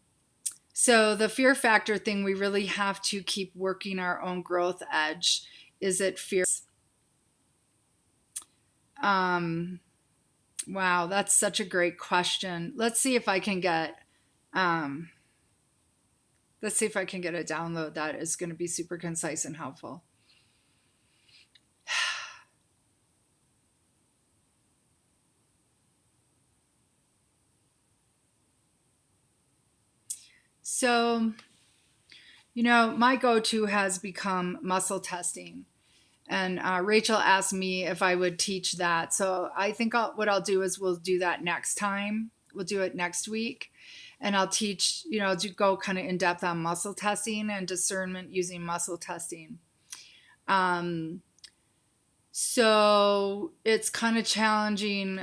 so the fear factor thing, we really have to keep working our own growth edge. Is it fear? Wow, that's such a great question. Let's see if I can get um, a download that is going to be super concise and helpful. So, my go-to has become muscle testing. And Rachel asked me if I would teach that. So I think what I'll do is we'll do that next time. We'll do it next week. And I'll teach, to go kind of in depth on muscle testing and discernment using muscle testing. So it's kind of challenging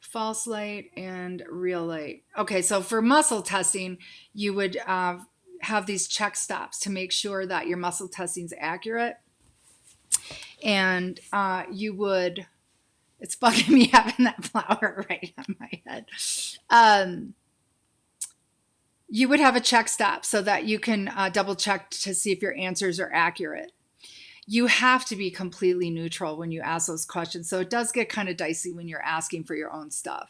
false light and real light. Okay, so for muscle testing, you would have these check stops to make sure that your muscle testing is accurate. And you would, it's bugging me having that flower right on my head. You would have a check stop so that you can double check to see if your answers are accurate. You have to be completely neutral when you ask those questions. So it does get kind of dicey when you're asking for your own stuff.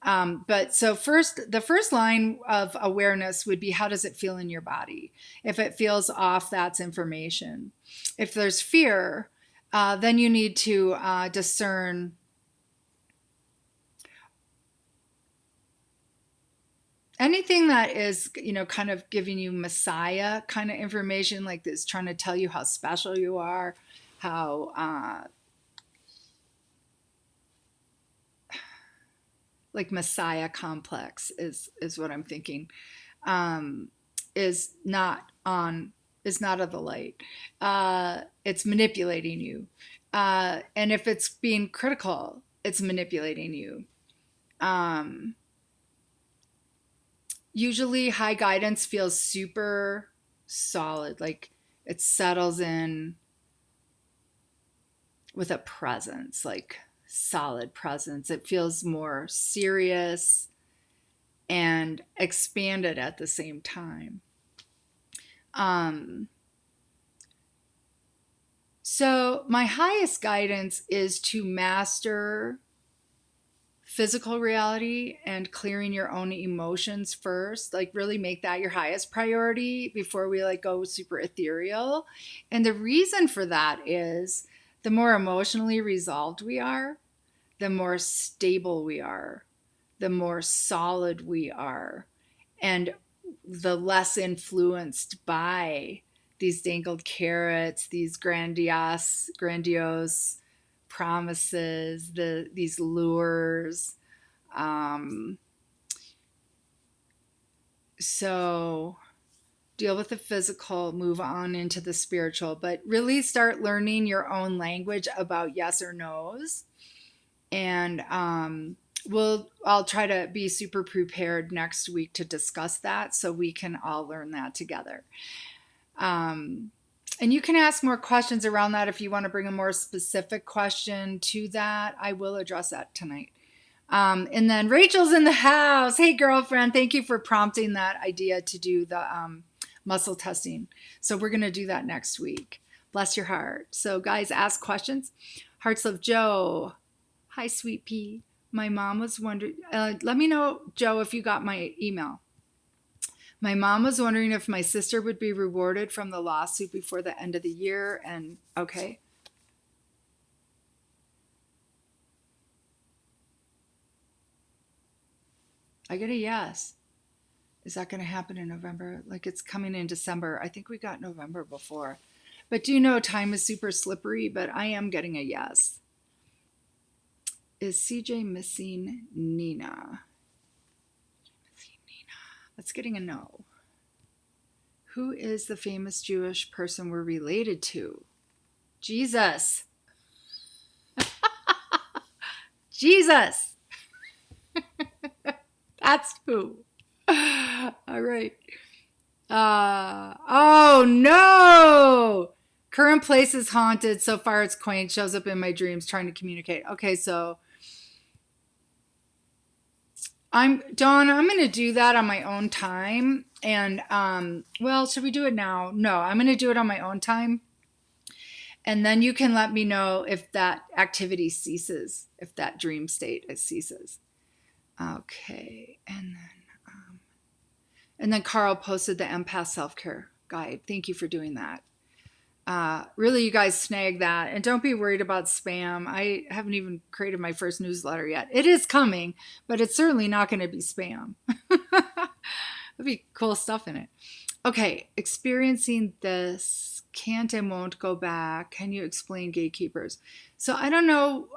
But so the first line of awareness would be, how does it feel in your body? If it feels off, that's information. If there's fear, then you need to discern anything that is, kind of giving you Messiah kind of information, like this, trying to tell you how special you are, how like Messiah complex is what I'm thinking, is not of the light. It's manipulating you. And if it's being critical, it's manipulating you. Usually high guidance feels super solid, like it settles in with a presence, like solid presence. It feels more serious and expanded at the same time. So my highest guidance is to master physical reality and clearing your own emotions first, like really make that your highest priority before we go super ethereal. And the reason for that is the more emotionally resolved we are, the more stable we are, the more solid we are, and the less influenced by these dangled carrots, these grandiose promises, these lures. So deal with the physical, move on into the spiritual, but really start learning your own language about yes or no's. And I'll try to be super prepared next week to discuss that so we can all learn that together. And you can ask more questions around that if you want to bring a more specific question to that. I will address that tonight. And then Rachel's in the house. Hey, girlfriend, thank you for prompting that idea to do the muscle testing. So we're going to do that next week. Bless your heart. So guys, ask questions. Hearts of Joe. Hi, sweet pea. My mom was wondering, let me know, Joe, if you got my email. My mom was wondering if my sister would be rewarded from the lawsuit before the end of the year. And okay. I get a yes. Is that going to happen in November? Like it's coming in December. I think we got November before. But do you know time is super slippery, but I am getting a yes. Is CJ missing Nina? That's getting a no. Who is the famous Jewish person we're related to? Jesus. Jesus. That's who. All right. Oh no. Current place is haunted. So far it's quaint. Shows up in my dreams trying to communicate. Okay, so Dawn, I'm going to do that on my own time. And, well, should we do it now? No, I'm going to do it on my own time. And then you can let me know if that activity ceases, if that dream state ceases. Okay. And then Carl posted the empath self-care guide. Thank you for doing that. Really, you guys snag that. And don't be worried about spam. I haven't even created my first newsletter yet. It is coming, but it's certainly not going to be spam. There'll be cool stuff in it. Okay, experiencing this, can't and won't go back. Can you explain gatekeepers? So I don't know.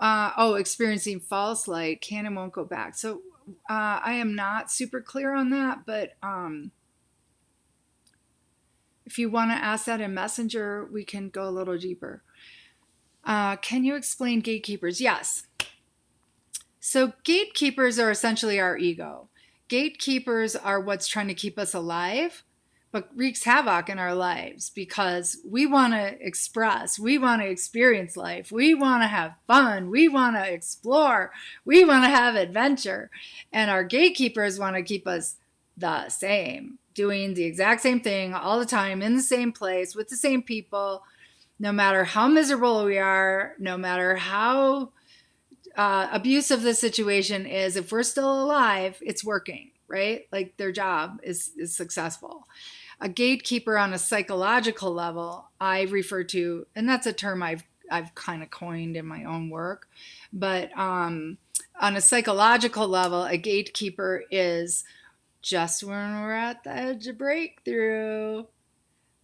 Experiencing false light, can and won't go back. So I am not super clear on that, but if you want to ask that in Messenger, we can go a little deeper. Can you explain gatekeepers? Yes. So gatekeepers are essentially our ego. Gatekeepers are what's trying to keep us alive, but wreaks havoc in our lives because we want to express, we want to experience life, we want to have fun, we want to explore, we want to have adventure. And our gatekeepers want to keep us the same, doing the exact same thing all the time in the same place with the same people, no matter how miserable we are, no matter how abusive the situation is. If we're still alive, it's working, right? Like their job is successful. A gatekeeper on a psychological level, I refer to, and that's a term I've kind of coined in my own work, but on a psychological level, a gatekeeper is just when we're at the edge of breakthrough.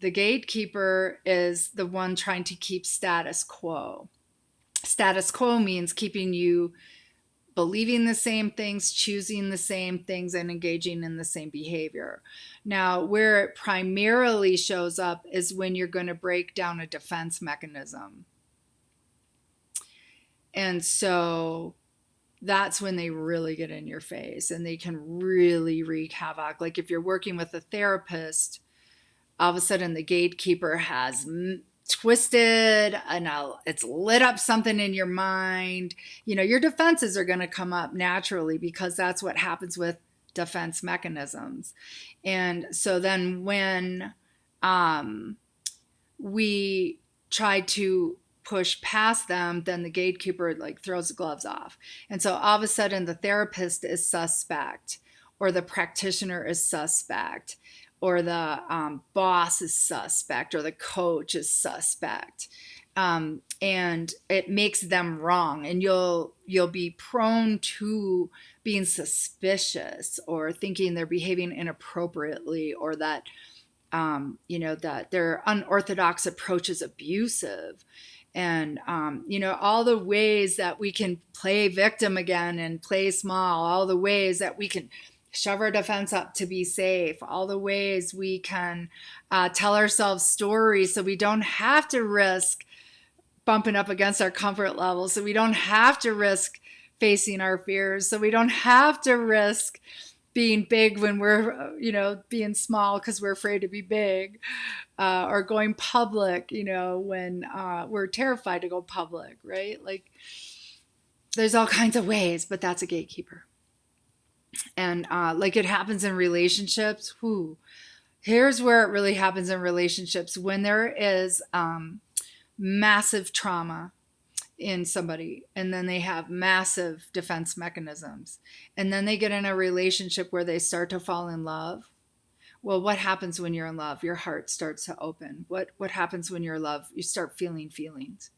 The gatekeeper is the one trying to keep status quo. Status quo means keeping you believing the same things, choosing the same things, and engaging in the same behavior. Now, where it primarily shows up is when you're going to break down a defense mechanism. And so that's when they really get in your face and they can really wreak havoc. Like if you're working with a therapist, all of a sudden the gatekeeper has twisted and it's lit up something in your mind. Your defenses are going to come up naturally because that's what happens with defense mechanisms. And so then when we try to push past them, then the gatekeeper throws the gloves off. And so all of a sudden the therapist is suspect, or the practitioner is suspect, or the boss is suspect, or the coach is suspect. And it makes them wrong. And you'll be prone to being suspicious or thinking they're behaving inappropriately, or that, that their unorthodox approach is abusive. And, all the ways that we can play victim again and play small, all the ways that we can shove our defense up to be safe, all the ways we can tell ourselves stories so we don't have to risk bumping up against our comfort level, so we don't have to risk facing our fears, so we don't have to risk being big when we're, being small because we're afraid to be big, or going public, when we're terrified to go public, right? Like there's all kinds of ways, but that's a gatekeeper. And it happens in relationships. Here's where it really happens in relationships: when there is massive trauma in somebody, and then they have massive defense mechanisms, and then they get in a relationship where they start to fall in love. Well, what happens when you're in love? Your heart starts to open. What happens when you're in love? You start feeling feelings.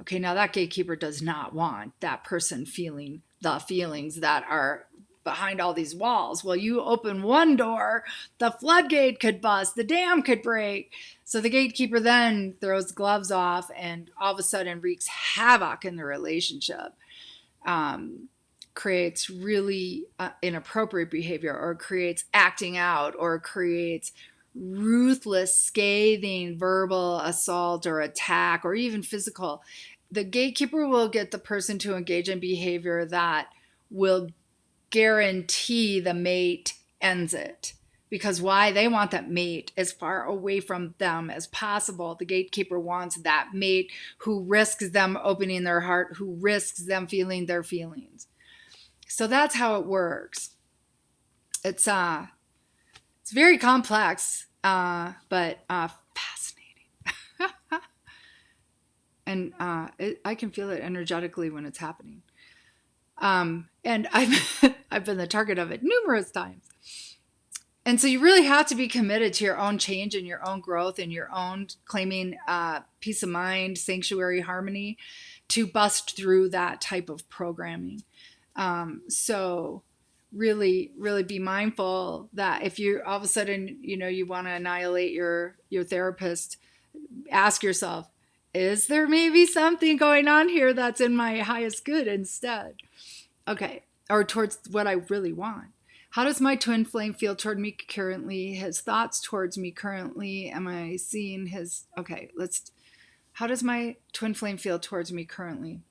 Okay, now that gatekeeper does not want that person feeling the feelings that are behind all these walls. Well, you open one door, the floodgate could bust, the dam could break. So the gatekeeper then throws gloves off and all of a sudden wreaks havoc in the relationship, creates really inappropriate behavior, or creates acting out, or creates ruthless, scathing verbal assault or attack, or even physical. The gatekeeper will get the person to engage in behavior that will guarantee the mate ends it, Because why? They want that mate as far away from them as possible. The gatekeeper wants that mate who risks them opening their heart, who risks them feeling their feelings. So that's how it works. It's very complex, but fascinating. And I can feel it energetically when it's happening. And I've been the target of it numerous times. And so you really have to be committed to your own change and your own growth and your own claiming peace of mind, sanctuary, harmony to bust through that type of programming. So really, really be mindful that if you all of a sudden, you want to annihilate your therapist, ask yourself, is there maybe something going on here that's in my highest good instead? Okay. Or towards what I really want. How does my twin flame feel toward me currently? His thoughts towards me currently? Am I seeing his... Okay, how does my twin flame feel towards me currently?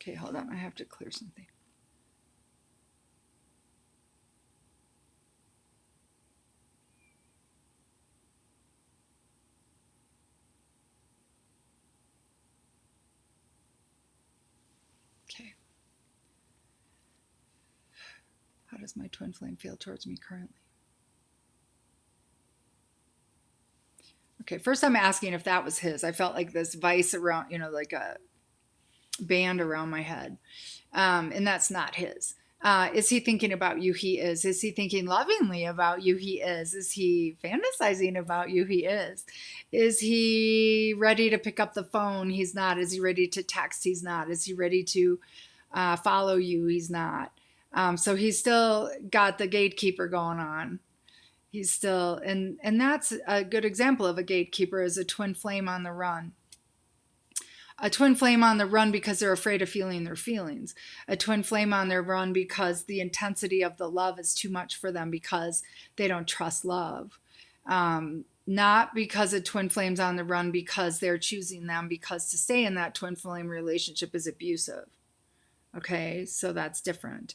Okay, hold on. I have to clear something. Okay. How does my twin flame feel towards me currently? Okay, first I'm asking if that was his. I felt like this vice around, like a band around my head. And that's not his. Is he thinking about you? He is. Is he thinking lovingly about you? He is. Is he fantasizing about you? He is. Is he ready to pick up the phone? He's not. Is he ready to text? He's not. Is he ready to follow you? He's not. So he's still got the gatekeeper going on. He's still, and that's a good example of a gatekeeper, is a twin flame on the run. A twin flame on the run because they're afraid of feeling their feelings. A twin flame on their run because the intensity of the love is too much for them because they don't trust love. Not because a twin flame's on the run because they're choosing them, because to stay in that twin flame relationship is abusive. Okay, so that's different.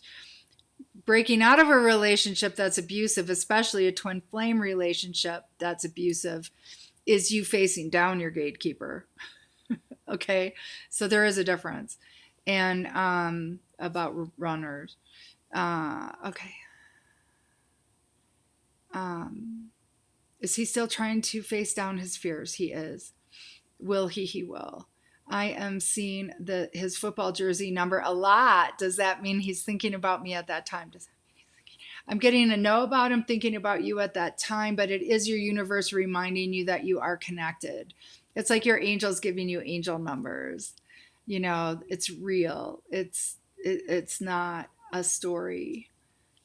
Breaking out of a relationship that's abusive, especially a twin flame relationship that's abusive, is you facing down your gatekeeper. Okay, so there is a difference. And about runners. Okay. Is he still trying to face down his fears? He is. Will he? He will. I am seeing his football jersey number a lot. Does that mean he's thinking about me at that time? Does that mean he's thinking? I'm getting to know about him, thinking about you at that time, but it is your universe reminding you that you are connected. It's like your angels giving you angel numbers. It's real. It's not a story.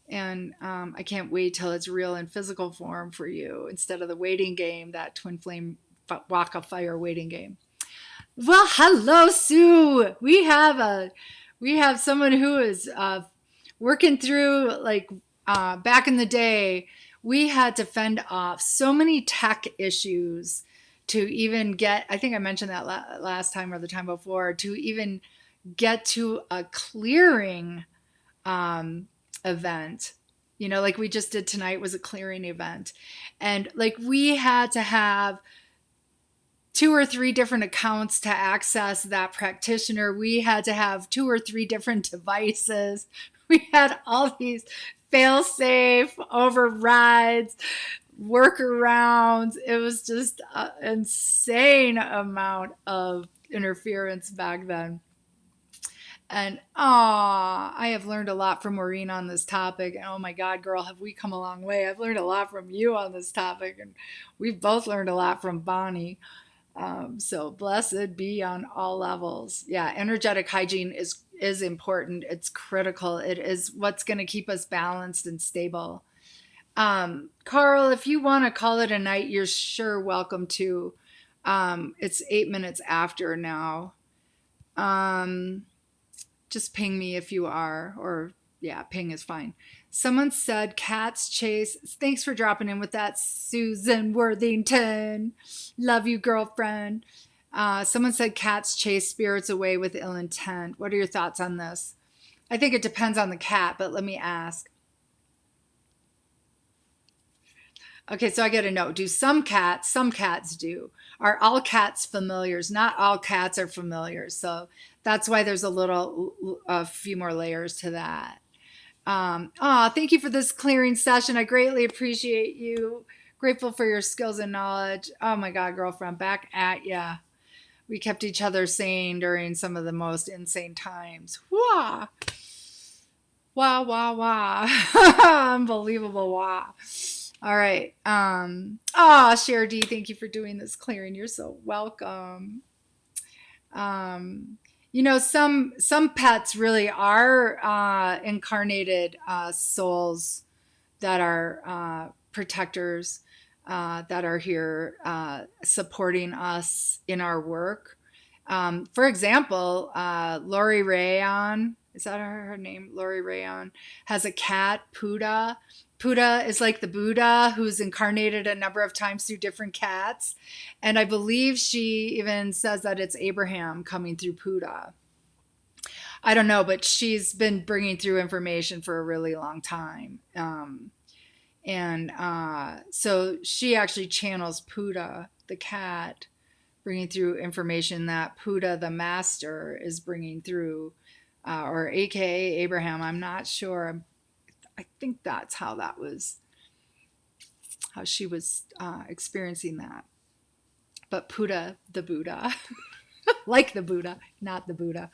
And I can't wait till it's real in physical form for you instead of the waiting game, that twin flame walk of fire waiting game. Well, hello, Sue. We have someone who is working through, back in the day, we had to fend off so many tech issues to even get, I think I mentioned that last time or the time before, to even get to a clearing event. Like we just did tonight was a clearing event. And we had to have 2 or 3 different accounts to access that practitioner. We had to have 2 or 3 different devices. We had all these fail-safe overrides, workarounds. It was just an insane amount of interference back then. And I have learned a lot from Maureen on this topic. And oh my God, girl, have we come a long way. I've learned a lot from you on this topic. And we've both learned a lot from Bonnie. So blessed be on all levels. Yeah, energetic hygiene is important. It's critical. It is what's going to keep us balanced and stable. Carl, if you want to call it a night, you're sure welcome to. It's 8 minutes after now. Just ping me if you are, or yeah, ping is fine. Someone said cats chase. Thanks for dropping in with that, Susan Worthington. Love you, girlfriend. Someone said cats chase spirits away with ill intent. What are your thoughts on this? I think it depends on the cat, but let me ask. Okay, so I get a note. Do some cats do. Are all cats familiars? Not all cats are familiars. So that's why there's a few more layers to that. Thank you for this clearing session. I greatly appreciate you. Grateful for your skills and knowledge. Oh my God, girlfriend, back at ya. We kept each other sane during some of the most insane times. Wah! Wah, wah, wah. Unbelievable wah. All right. Cher D, thank you for doing this clearing. You're so welcome. Some pets really are incarnated souls that are protectors that are here supporting us in our work. For example, Lori Rayon, is that her name? Lori Rayon has a cat, Puda. Puda is like the Buddha who's incarnated a number of times through different cats. And I believe she even says that it's Abraham coming through Puda. I don't know, but she's been bringing through information for a really long time. So she actually channels Puda, the cat, bringing through information that Puda, the master, is bringing through, or AKA Abraham. I'm not sure. I think that's how she was experiencing that. But Puda, the Buddha, like the Buddha, not the Buddha.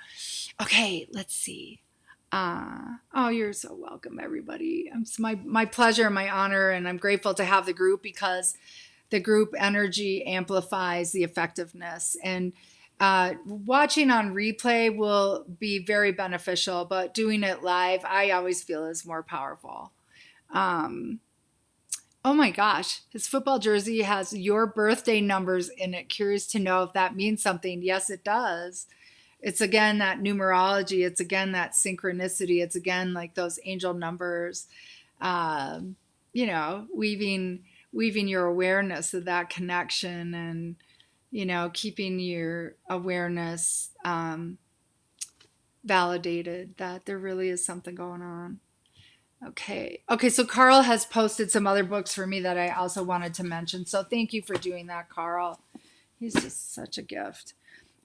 Okay, let's see. You're so welcome, everybody. It's my pleasure and my honor, and I'm grateful to have the group because the group energy amplifies the effectiveness. And watching on replay will be very beneficial, but doing it live, I always feel is more powerful. Oh my gosh, his football jersey has your birthday numbers in it. Curious to know if that means something. Yes, it does. It's again that numerology. It's again that synchronicity. It's again like those angel numbers, weaving your awareness of that connection and, keeping your awareness validated that there really is something going on. Okay, so Carl has posted some other books for me that I also wanted to mention. So thank you for doing that, Carl. He's just such a gift.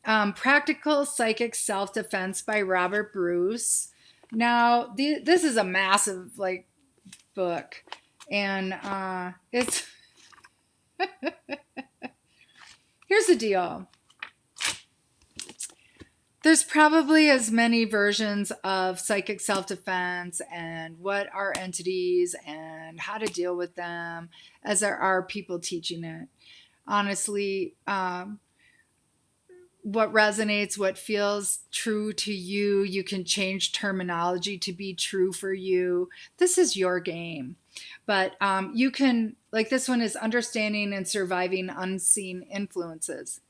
Practical Psychic Self-Defense by Robert Bruce. Now, this is a massive book, and it's here's the deal. There's probably as many versions of psychic self-defense and what are entities and how to deal with them as there are people teaching it. Honestly, what resonates, what feels true to you, you can change terminology to be true for you. This is your game. But you can, this one is understanding and surviving unseen influences.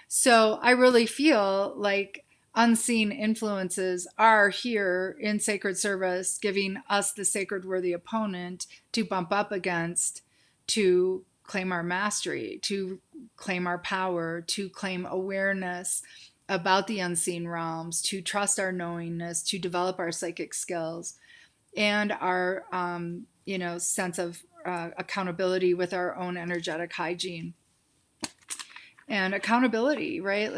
So I really feel like unseen influences are here in sacred service, giving us the sacred worthy opponent to bump up against, to claim our mastery, to claim our power, to claim awareness about the unseen realms, to trust our knowingness, to develop our psychic skills and our, sense of accountability with our own energetic hygiene. And accountability, right?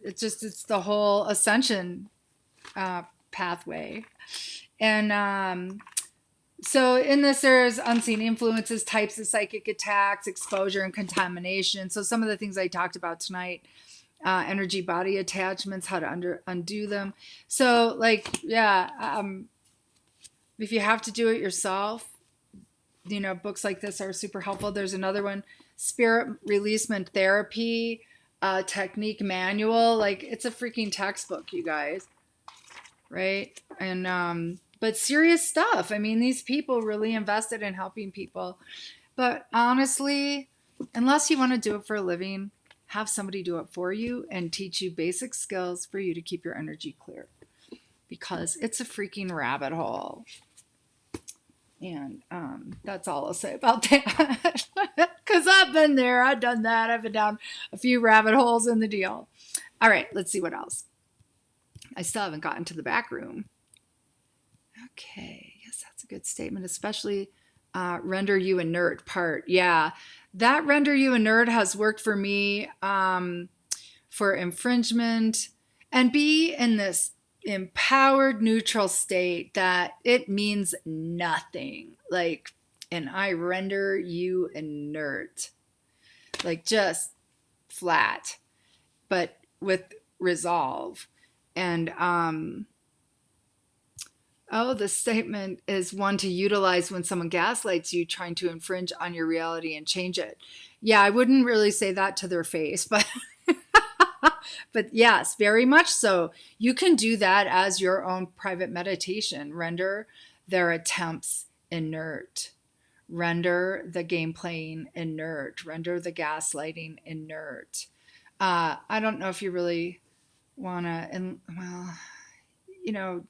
It's the whole ascension pathway. And so in this, there's unseen influences, types of psychic attacks, exposure, and contamination. So some of the things I talked about tonight, energy body attachments, how to undo them. So if you have to do it yourself, books like this are super helpful. There's another one, Spirit Releasement Therapy Technique Manual. It's a freaking textbook, you guys, right? And but serious stuff. I mean, these people really invested in helping people. But honestly, unless you want to do it for a living, have somebody do it for you and teach you basic skills for you to keep your energy clear, because it's a freaking rabbit hole. And that's all I'll say about that. Because I've been there. I've done that. I've been down a few rabbit holes in the deal. All right, let's see what else. I still haven't gotten to the back room. Okay, yes, that's a good statement, especially render you inert part. Yeah, that render you inert has worked for me for infringement, and be in this empowered neutral state that it means nothing. Like, and I render you inert, like just flat, but with resolve. And oh, the statement is one to utilize when someone gaslights you, trying to infringe on your reality and change it. Yeah, I wouldn't really say that to their face, but but yes, very much so. You can do that as your own private meditation. Render their attempts inert. Render the game playing inert. Render the gaslighting inert. I don't know if you really want to, and well, you know,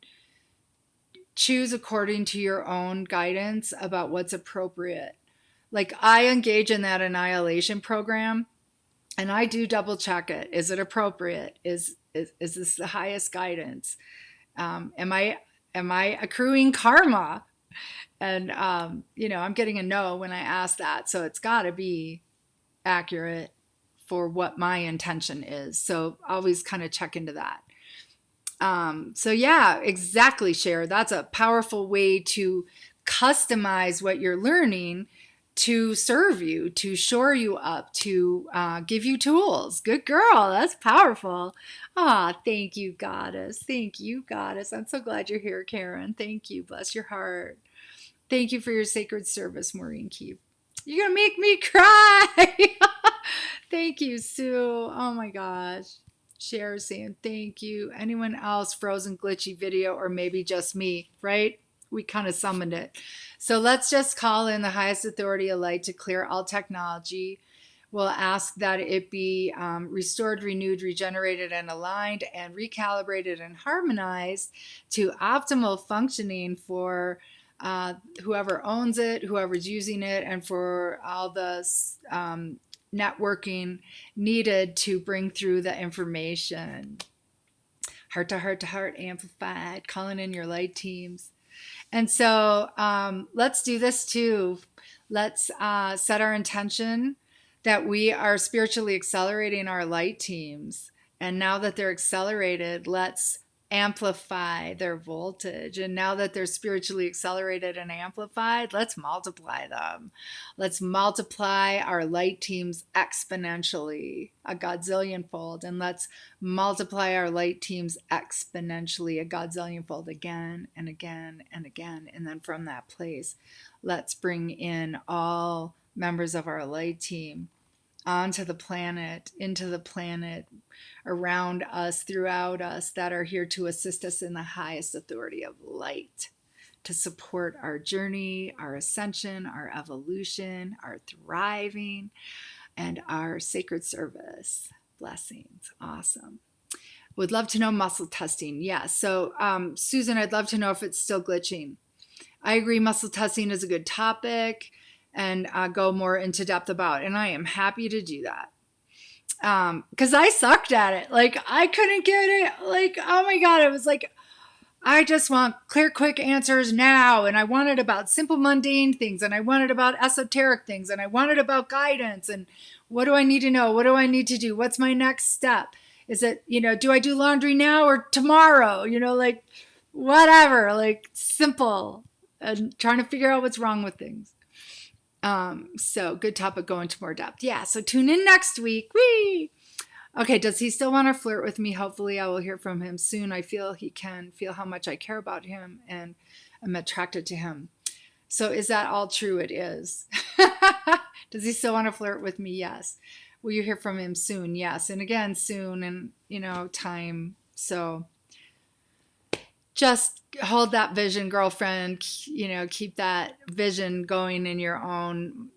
choose according to your own guidance about what's appropriate. Like, I engage in that annihilation program, and I do double check it. Is it appropriate? Is this the highest guidance? Am I accruing karma? And I'm getting a no when I ask that, so it's got to be accurate for what my intention is. So always kind of check into that. So yeah, exactly, Cher. That's a powerful way to customize what you're learning to serve you, to shore you up, to give you tools. Good girl. That's powerful. Ah, thank you, Goddess. Thank you, Goddess. I'm so glad you're here, Karen. Thank you. Bless your heart. Thank you for your sacred service, Maureen Keefe. You're going to make me cry. Thank you, Sue. Oh my gosh. Cher saying thank you. Anyone else? Frozen glitchy video, or maybe just me, right? We kind of summoned it. So let's just call in the highest authority of light to clear all technology. We'll ask that it be restored, renewed, regenerated, and aligned, and recalibrated and harmonized to optimal functioning for whoever owns it, whoever's using it, and for all the networking needed to bring through the information. Heart to heart to heart, amplified, calling in your light teams. And so let's do this too. Let's set our intention that we are spiritually accelerating our light teams. And now that they're accelerated, let's amplify their voltage. And now that they're spiritually accelerated and amplified, let's multiply them. Let's multiply our light teams exponentially, a godzillion fold. And let's multiply our light teams exponentially, a godzillion fold, again and again and again. And then from that place, let's bring in all members of our light team onto the planet, into the planet, around us, throughout us, that are here to assist us in the highest authority of light, to support our journey, our ascension, our evolution, our thriving, and our sacred service. Blessings. Awesome. Would love to know muscle testing. Yeah. So, Susan, I'd love to know if it's still glitching. I agree. Muscle testing is a good topic, and go more into depth about. And I am happy to do that. Because I sucked at it. Like, I couldn't get it. Like, oh my God, it was like, I just want clear, quick answers now. And I wanted about simple, mundane things. And I wanted about esoteric things. And I wanted about guidance. And what do I need to know? What do I need to do? What's my next step? Is it, do I do laundry now or tomorrow? Like, whatever, like, simple. And trying to figure out what's wrong with things. So good topic, go into more depth. Yeah. So tune in next week. Whee! Okay. Does he still want to flirt with me? Hopefully I will hear from him soon. I feel he can feel how much I care about him and I'm attracted to him. So is that all true? It is. Does he still want to flirt with me? Yes. Will you hear from him soon? Yes. And again, soon and, time. So just hold that vision, girlfriend, keep that vision going in your own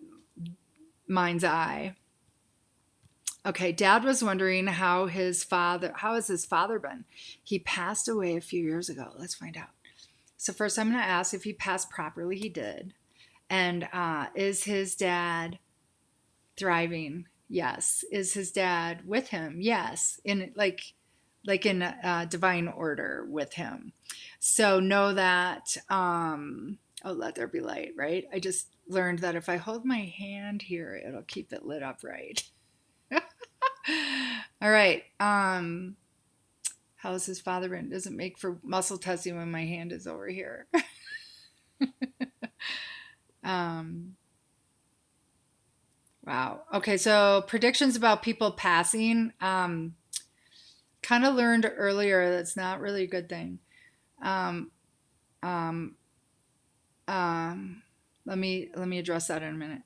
mind's eye. Okay, Dad was wondering how has his father been? He passed away a few years ago. Let's find out. So first I'm going to ask if he passed properly. He did. And is his dad thriving? Yes. Is his dad with him? Yes. like in divine order with him. So know that, oh, let there be light, right? I just learned that if I hold my hand here, it'll keep it lit up right. All right. How is his father in? Does it make for muscle testing when my hand is over here? Wow. Okay, so predictions about people passing. Kind of learned earlier that's not really a good thing. Um, um, let me address that in a minute.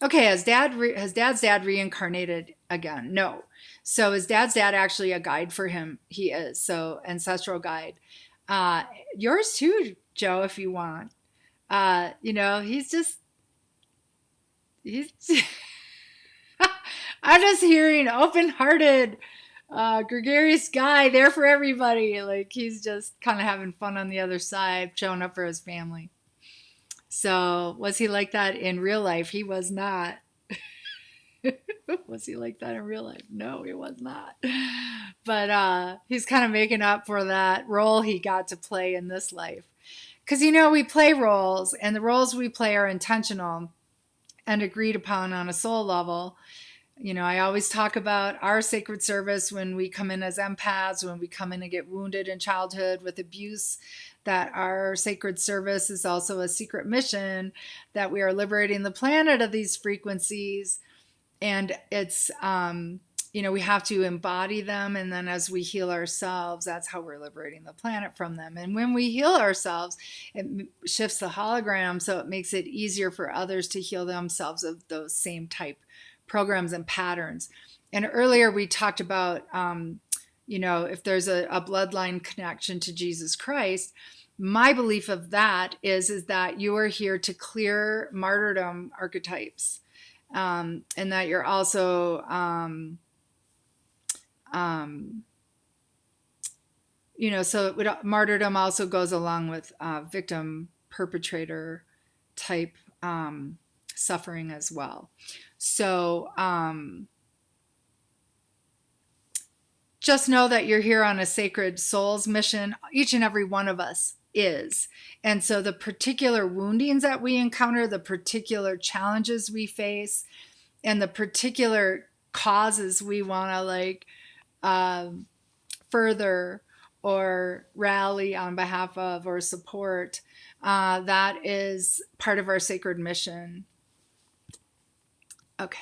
Okay, has dad's dad reincarnated again? No. So is dad's dad actually a guide for him? He is. So ancestral guide. Yours too, Joe, if you want. He's I'm just hearing open-hearted, gregarious guy there for everybody. Like he's just kind of having fun on the other side, showing up for his family. So was he like that in real life? He was not. Was he like that in real life? No, he was not. But he's kind of making up for that role he got to play in this life. Because, we play roles, and the roles we play are intentional and agreed upon on a soul level. I always talk about our sacred service when we come in as empaths, when we come in and get wounded in childhood with abuse, that our sacred service is also a secret mission, that we are liberating the planet of these frequencies. And it's, we have to embody them. And then as we heal ourselves, that's how we're liberating the planet from them. And when we heal ourselves, it shifts the hologram. So it makes it easier for others to heal themselves of those same type programs and patterns. And earlier we talked about, if there's a bloodline connection to Jesus Christ, my belief of that is that you are here to clear martyrdom archetypes. And that you're also, so martyrdom also goes along with victim perpetrator type suffering as well. So just know that you're here on a sacred soul's mission. Each and every one of us is. And so the particular woundings that we encounter, the particular challenges we face, and the particular causes we want to further or rally on behalf of or support, that is part of our sacred mission. Okay.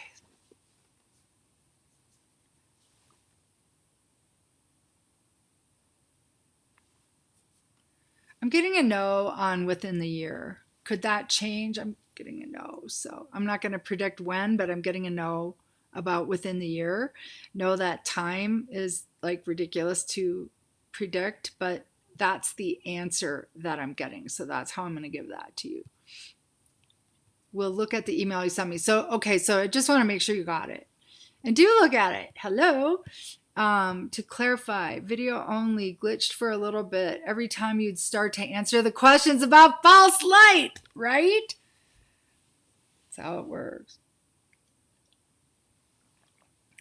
I'm getting a no on within the year. Could that change? I'm getting a no. So I'm not going to predict when, but I'm getting a no about within the year. Know that time is ridiculous to predict, but that's the answer that I'm getting. So that's how I'm going to give that to you. We'll look at the email you sent me. So, okay, so I just want to make sure you got it. And do look at it. Hello. To clarify, video only glitched for a little bit every time you'd start to answer the questions about false light, right? That's how it works.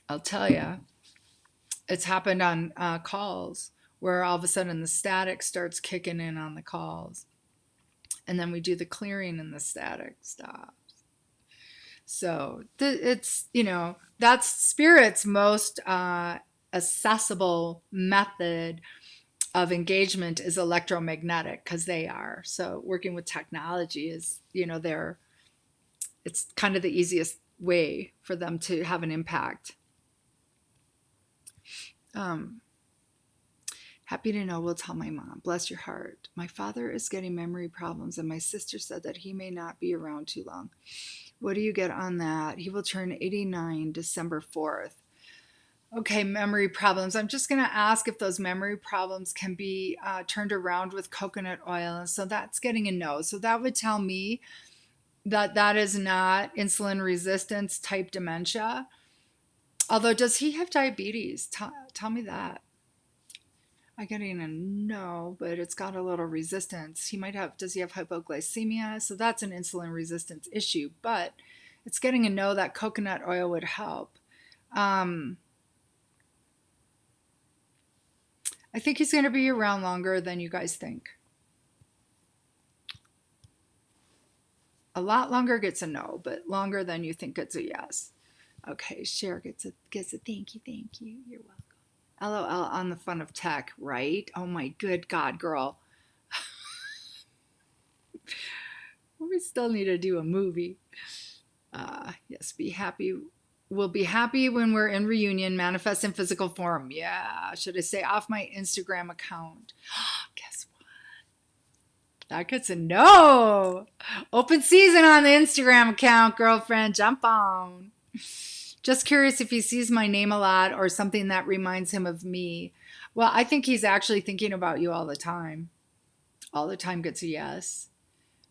I'll tell you, it's happened on calls where all of a sudden the static starts kicking in on the calls. And then we do the clearing and the static stops. So it's, that's spirit's most accessible method of engagement is electromagnetic, because they are. So working with technology is, it's kind of the easiest way for them to have an impact. Happy to know, will tell my mom. Bless your heart. My father is getting memory problems, and my sister said that he may not be around too long. What do you get on that? He will turn 89 December 4th. Okay, memory problems. I'm just going to ask if those memory problems can be turned around with coconut oil. And so that's getting a no. So that would tell me that that is not insulin resistance type dementia. Although, does he have diabetes? Tell me that. I'm getting a no, but it's got a little resistance. Does he have hypoglycemia? So that's an insulin resistance issue, but it's getting a no that coconut oil would help. I think he's going to be around longer than you guys think. A lot longer gets a no, but longer than you think gets a yes. Okay, Cher gets a thank you, you're welcome. LOL on the fun of tech, right? Oh my good God, girl. We still need to do a movie. Yes, be happy. We'll be happy when we're in reunion, manifest in physical form. Yeah, should I say off my Instagram account? Guess what? That gets a no. Open season on the Instagram account, girlfriend. Jump on. Just curious if he sees my name a lot or something that reminds him of me. Well, I think he's actually thinking about you all the time. All the time gets a yes.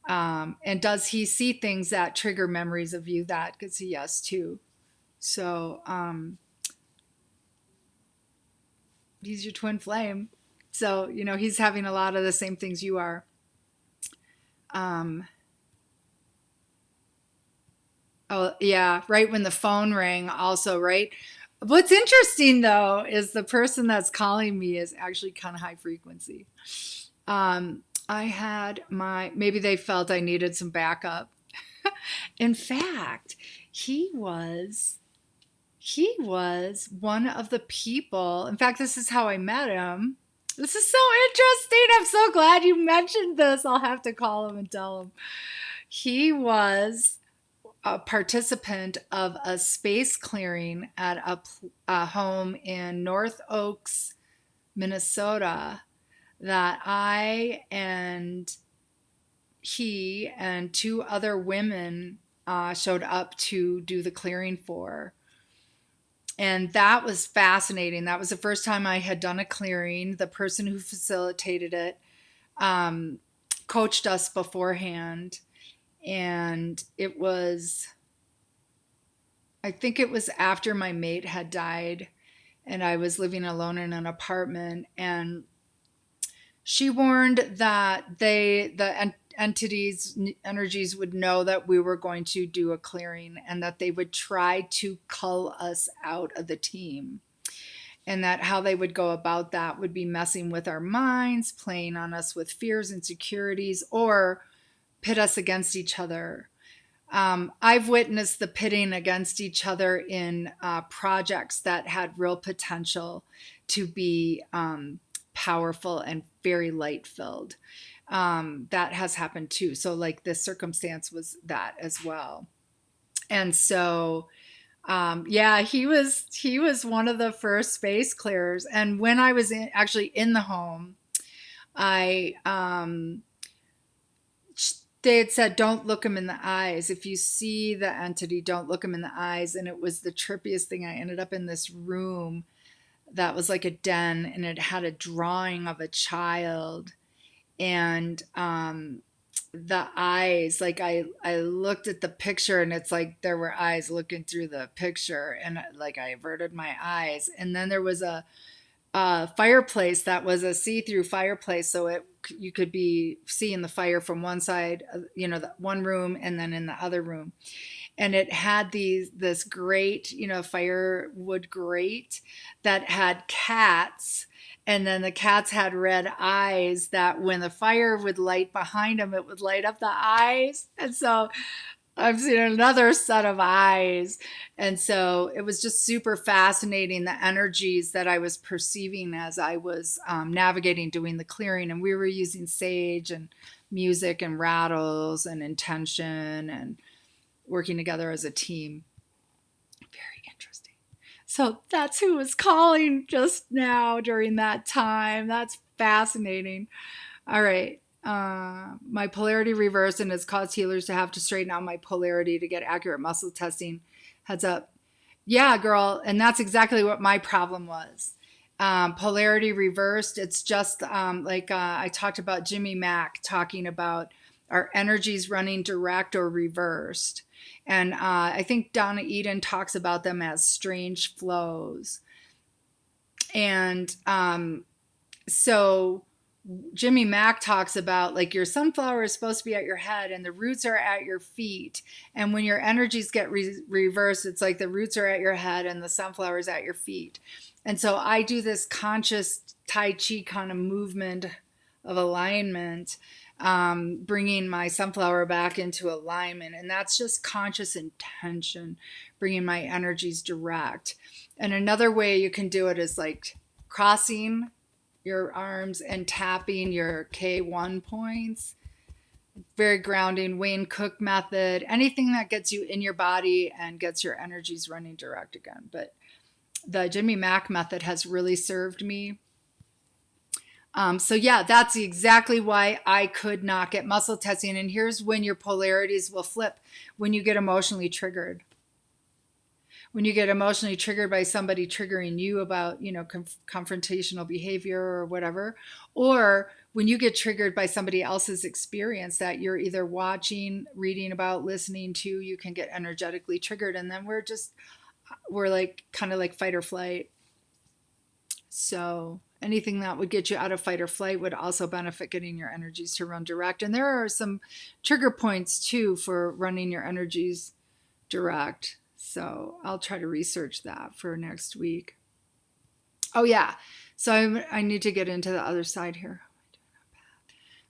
And does he see things that trigger memories of you? That gets a yes too. So he's your twin flame. So, you know, he's having a lot of the same things you are. Oh, yeah, right when the phone rang also, right? What's interesting though is the person that's calling me is actually kind of high frequency. I had maybe they felt I needed some backup. In fact, he was one of the people. In fact, this is how I met him. This is so interesting. I'm so glad you mentioned this. I'll have to call him and tell him. He was a participant of a space clearing at a home in North Oaks, Minnesota, that I and he and two other women showed up to do the clearing for. And that was fascinating. That was the first time I had done a clearing. The person who facilitated it coached us beforehand. And it was, I think it was after my mate had died and I was living alone in an apartment. And she warned that the entities, energies would know that we were going to do a clearing and that they would try to cull us out of the team. And that how they would go about that would be messing with our minds, playing on us with fears, insecurities, or pit us against each other. I've witnessed the pitting against each other in projects that had real potential to be powerful and very light filled. That has happened too. So like this circumstance was that as well. And so, yeah, he was one of the first space clearers. And when I was actually in the home, they had said, don't look him in the eyes. If you see the entity, don't look him in the eyes. And it was the trippiest thing. I ended up in this room that was like a den, and it had a drawing of a child. And the eyes, like I looked at the picture, and it's like there were eyes looking through the picture, and like I averted my eyes. And then there was a fireplace that was a see-through fireplace, so you could be seeing the fire from one side, you know, the one room, and then in the other room. And it had this grate, you know, firewood grate that had cats. And then the cats had red eyes that when the fire would light behind them, it would light up the eyes. And so I've seen another set of eyes. And so it was just super fascinating, the energies that I was perceiving as I was navigating, doing the clearing. And we were using sage and music and rattles and intention and working together as a team. Very interesting. So that's who was calling just now during that time. That's fascinating. All right. My polarity reversed and has caused healers to have to straighten out my polarity to get accurate muscle testing. Heads up. Yeah, girl. And that's exactly what my problem was. Polarity reversed. It's just like I talked about Jimmy Mack talking about our energies running direct or reversed. And I think Donna Eden talks about them as strange flows. And so Jimmy Mack talks about like your sunflower is supposed to be at your head and the roots are at your feet. And when your energies get reversed, it's like the roots are at your head and the sunflower is at your feet. And so I do this conscious Tai Chi kind of movement of alignment, bringing my sunflower back into alignment. And that's just conscious intention, bringing my energies direct. And another way you can do it is like crossing your arms and tapping your K1 points. Very grounding. Wayne Cook method. Anything that gets you in your body and gets your energies running direct again. But the Jimmy Mack method has really served me. So yeah, that's exactly why I could not get muscle testing. And here's when your polarities will flip: when you get emotionally triggered. When you get emotionally triggered by somebody triggering you about, confrontational behavior or whatever, or when you get triggered by somebody else's experience that you're either watching, reading about, listening to, you can get energetically triggered. And then we're like kind of like fight or flight. So anything that would get you out of fight or flight would also benefit getting your energies to run direct. And there are some trigger points too for running your energies direct. So I'll try to research that for next week. Oh yeah. So I need to get into the other side here.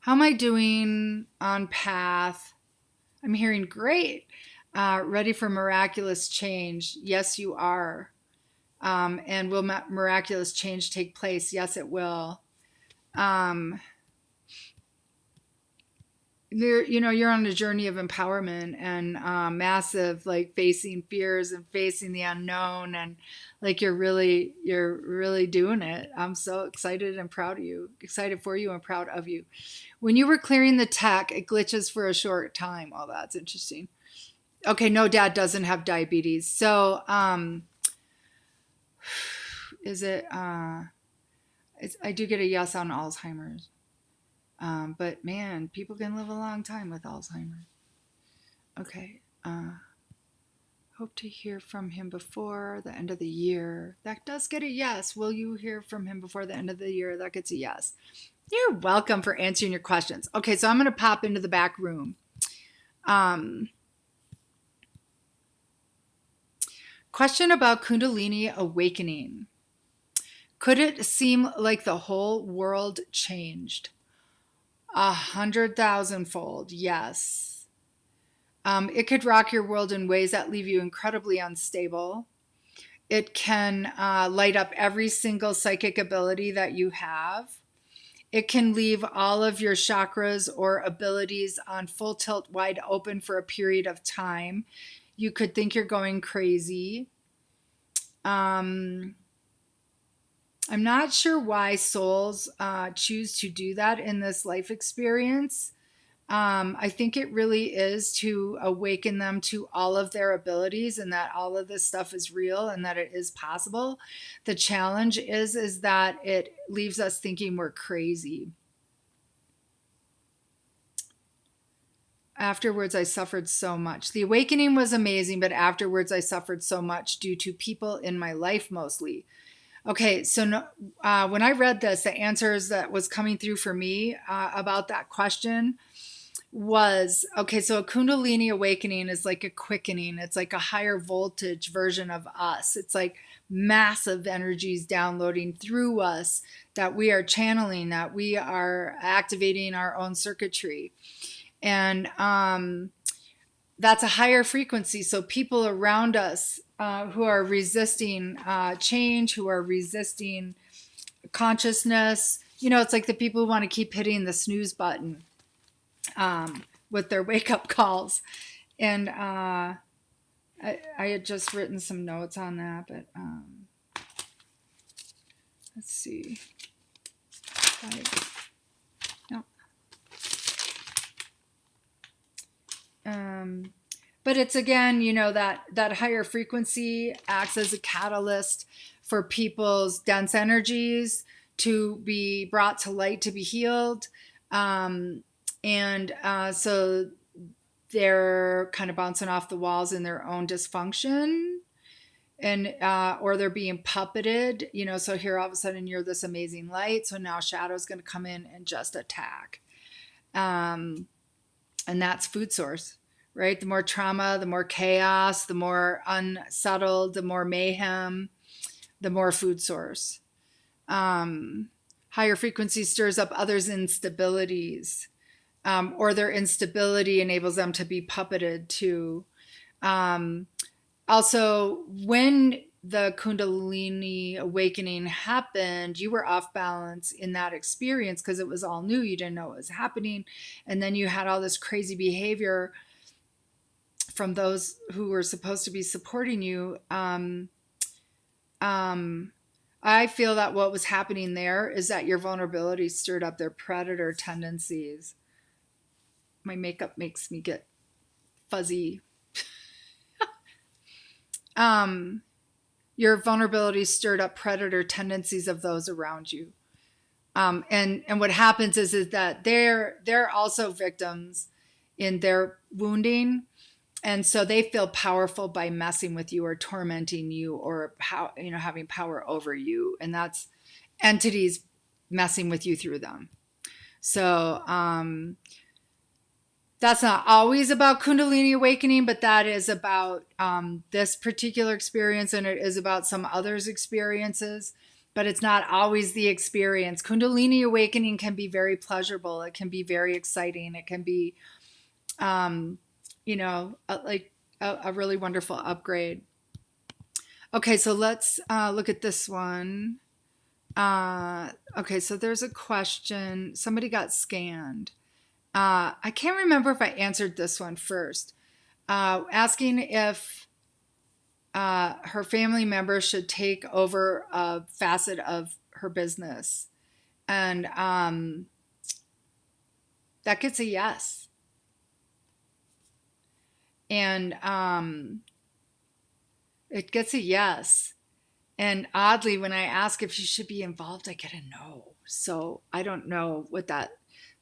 How am I doing on path? I'm hearing great. Ready for miraculous change. Yes, you are. And will miraculous change take place? Yes, it will. You're on a journey of empowerment and massive, like facing fears and facing the unknown, and like you're really doing it. I'm so excited and proud of you. Excited for you and proud of you. When you were clearing the tech, it glitches for a short time. Oh, that's interesting. Okay, no, Dad doesn't have diabetes. So, is it? I do get a yes on Alzheimer's. But man, people can live a long time with Alzheimer's. Okay. Hope to hear from him before the end of the year. That does get a yes. Will you hear from him before the end of the year? That gets a yes. You're welcome for answering your questions. Okay, so I'm going to pop into the back room. Question about Kundalini awakening. Could it seem like the whole world changed? 100,000-fold, yes. It could rock your world in ways that leave you incredibly unstable. It can light up every single psychic ability that you have. It can leave all of your chakras or abilities on full tilt wide open for a period of time. You could think you're going crazy. I'm not sure why souls choose to do that in this life experience. I think it really is to awaken them to all of their abilities and that all of this stuff is real and that it is possible. The challenge is that it leaves us thinking we're crazy. Afterwards, I suffered so much. The awakening was amazing, but afterwards, I suffered so much due to people in my life mostly. Okay, so when I read this, the answers that was coming through for me about that question was, okay, so a Kundalini awakening is like a quickening. It's like a higher voltage version of us. It's like massive energies downloading through us that we are channeling, that we are activating our own circuitry. And that's a higher frequency. So people around us who are resisting change, who are resisting consciousness, it's like the people who want to keep hitting the snooze button with their wake-up calls. And I had just written some notes on that, but let's see. But it's again, that higher frequency acts as a catalyst for people's dense energies to be brought to light, to be healed. So they're kind of bouncing off the walls in their own dysfunction. and or they're being puppeted, so here all of a sudden you're this amazing light, so now shadow's going to come in and just attack. And that's food source, right? The more trauma, the more chaos, the more unsettled, the more mayhem, the more food source. Higher frequency stirs up others' instabilities, or their instability enables them to be puppeted too. Also, when the Kundalini awakening happened, you were off balance in that experience because it was all new. You didn't know what was happening. And then you had all this crazy behavior from those who were supposed to be supporting you. I feel that what was happening there is that your vulnerability stirred up their predator tendencies. My makeup makes me get fuzzy. Your vulnerability stirred up predator tendencies of those around you. And what happens is that they're also victims in their wounding. And so they feel powerful by messing with you or tormenting you or having power over you. And that's entities messing with you through them. So that's not always about Kundalini awakening, but that is about this particular experience, and it is about some others' experiences, but it's not always the experience. Kundalini awakening can be very pleasurable. It can be very exciting. It can be, like a really wonderful upgrade. Okay, so let's look at this one. Okay, so there's a question. Somebody got scanned. I can't remember if I answered this one first. Asking if her family member should take over a facet of her business. And that gets a yes. And it gets a yes. And oddly, when I ask if she should be involved, I get a no. So I don't know what that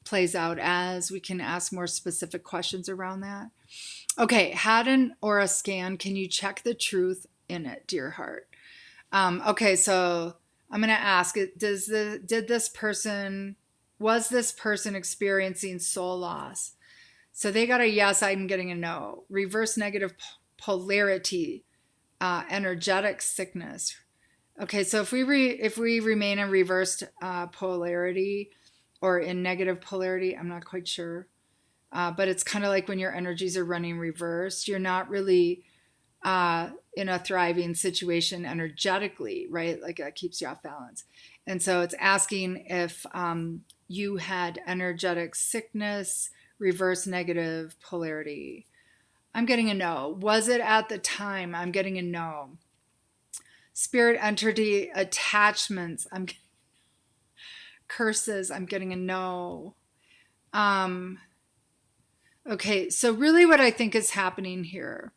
plays out as. We can ask more specific questions around that. Okay, had an aura scan. Can you check the truth in it, dear heart? Okay, so I'm going to ask: was this person experiencing soul loss? So they got a yes. I'm getting a no. Reverse negative polarity, energetic sickness. Okay, so if we remain in reversed polarity or in negative polarity, I'm not quite sure. But it's kind of like when your energies are running reversed, you're not really in a thriving situation energetically, right? Like that keeps you off balance. And so it's asking if you had energetic sickness, reverse negative polarity. I'm getting a no. Was it at the time? I'm getting a no. Spirit entity attachments. I'm getting curses. I'm getting a no. Okay, so really what I think is happening here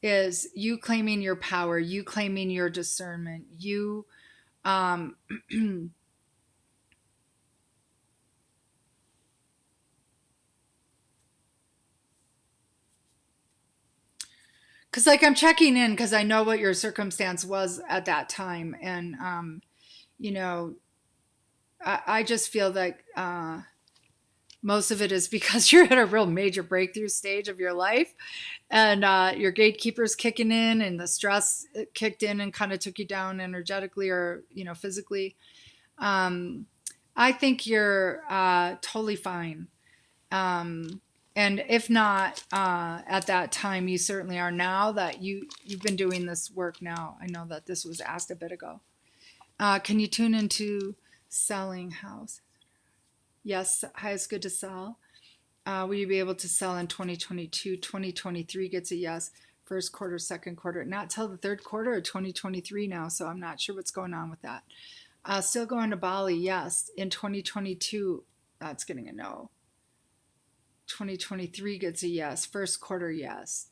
is you claiming your power, you claiming your discernment, you because like I'm checking in because I know what your circumstance was at that time. And, I just feel like most of it is because you're at a real major breakthrough stage of your life and your gatekeeper's kicking in and the stress kicked in and kind of took you down energetically or, physically. I think you're totally fine. And if not at that time, you certainly are now that you've been doing this work now. I know that this was asked a bit ago. Can you tune into selling house? Yes, highest good to sell. Will you be able to sell in 2022? 2023 gets a yes. First quarter, second quarter. Not till the third quarter of 2023 now, so I'm not sure what's going on with that. Still going to Bali, yes. In 2022, that's getting a no. 2023 gets a yes. First quarter, yes.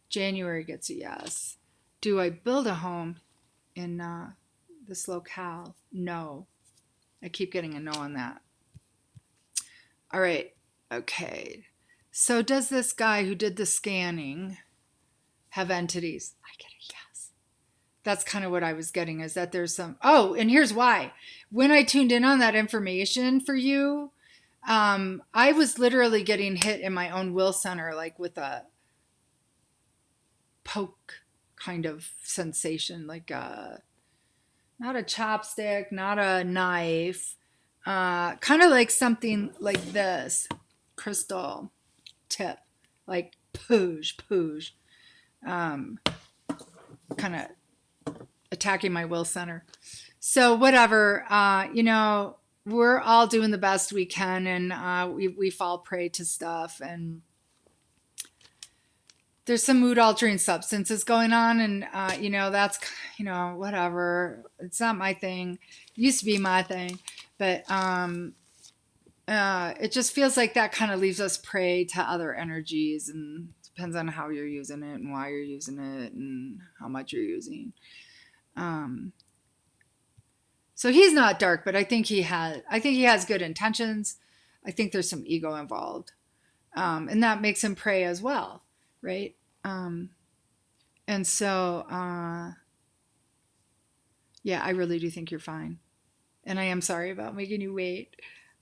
January gets a yes. Do I build a home in this locale? No. I keep getting a no on that. All right. Okay. So does this guy who did the scanning have entities? I get a yes. That's kind of what I was getting, is that there's some, oh, and here's why. When I tuned in on that information for you, I was literally getting hit in my own will center, like with a poke kind of sensation, like not a chopstick, not a knife, kind of like something like this, crystal tip, like poosh, poosh, kind of attacking my will center. So whatever, we're all doing the best we can, and we fall prey to stuff, and there's some mood altering substances going on, and that's whatever. It's not my thing. It used to be my thing, but it just feels like that kind of leaves us prey to other energies, and depends on how you're using it and why you're using it and how much you're using. So he's not dark, but I think he has good intentions. I think there's some ego involved. And that makes him prey as well, right? And so, yeah, I really do think you're fine. And I am sorry about making you wait.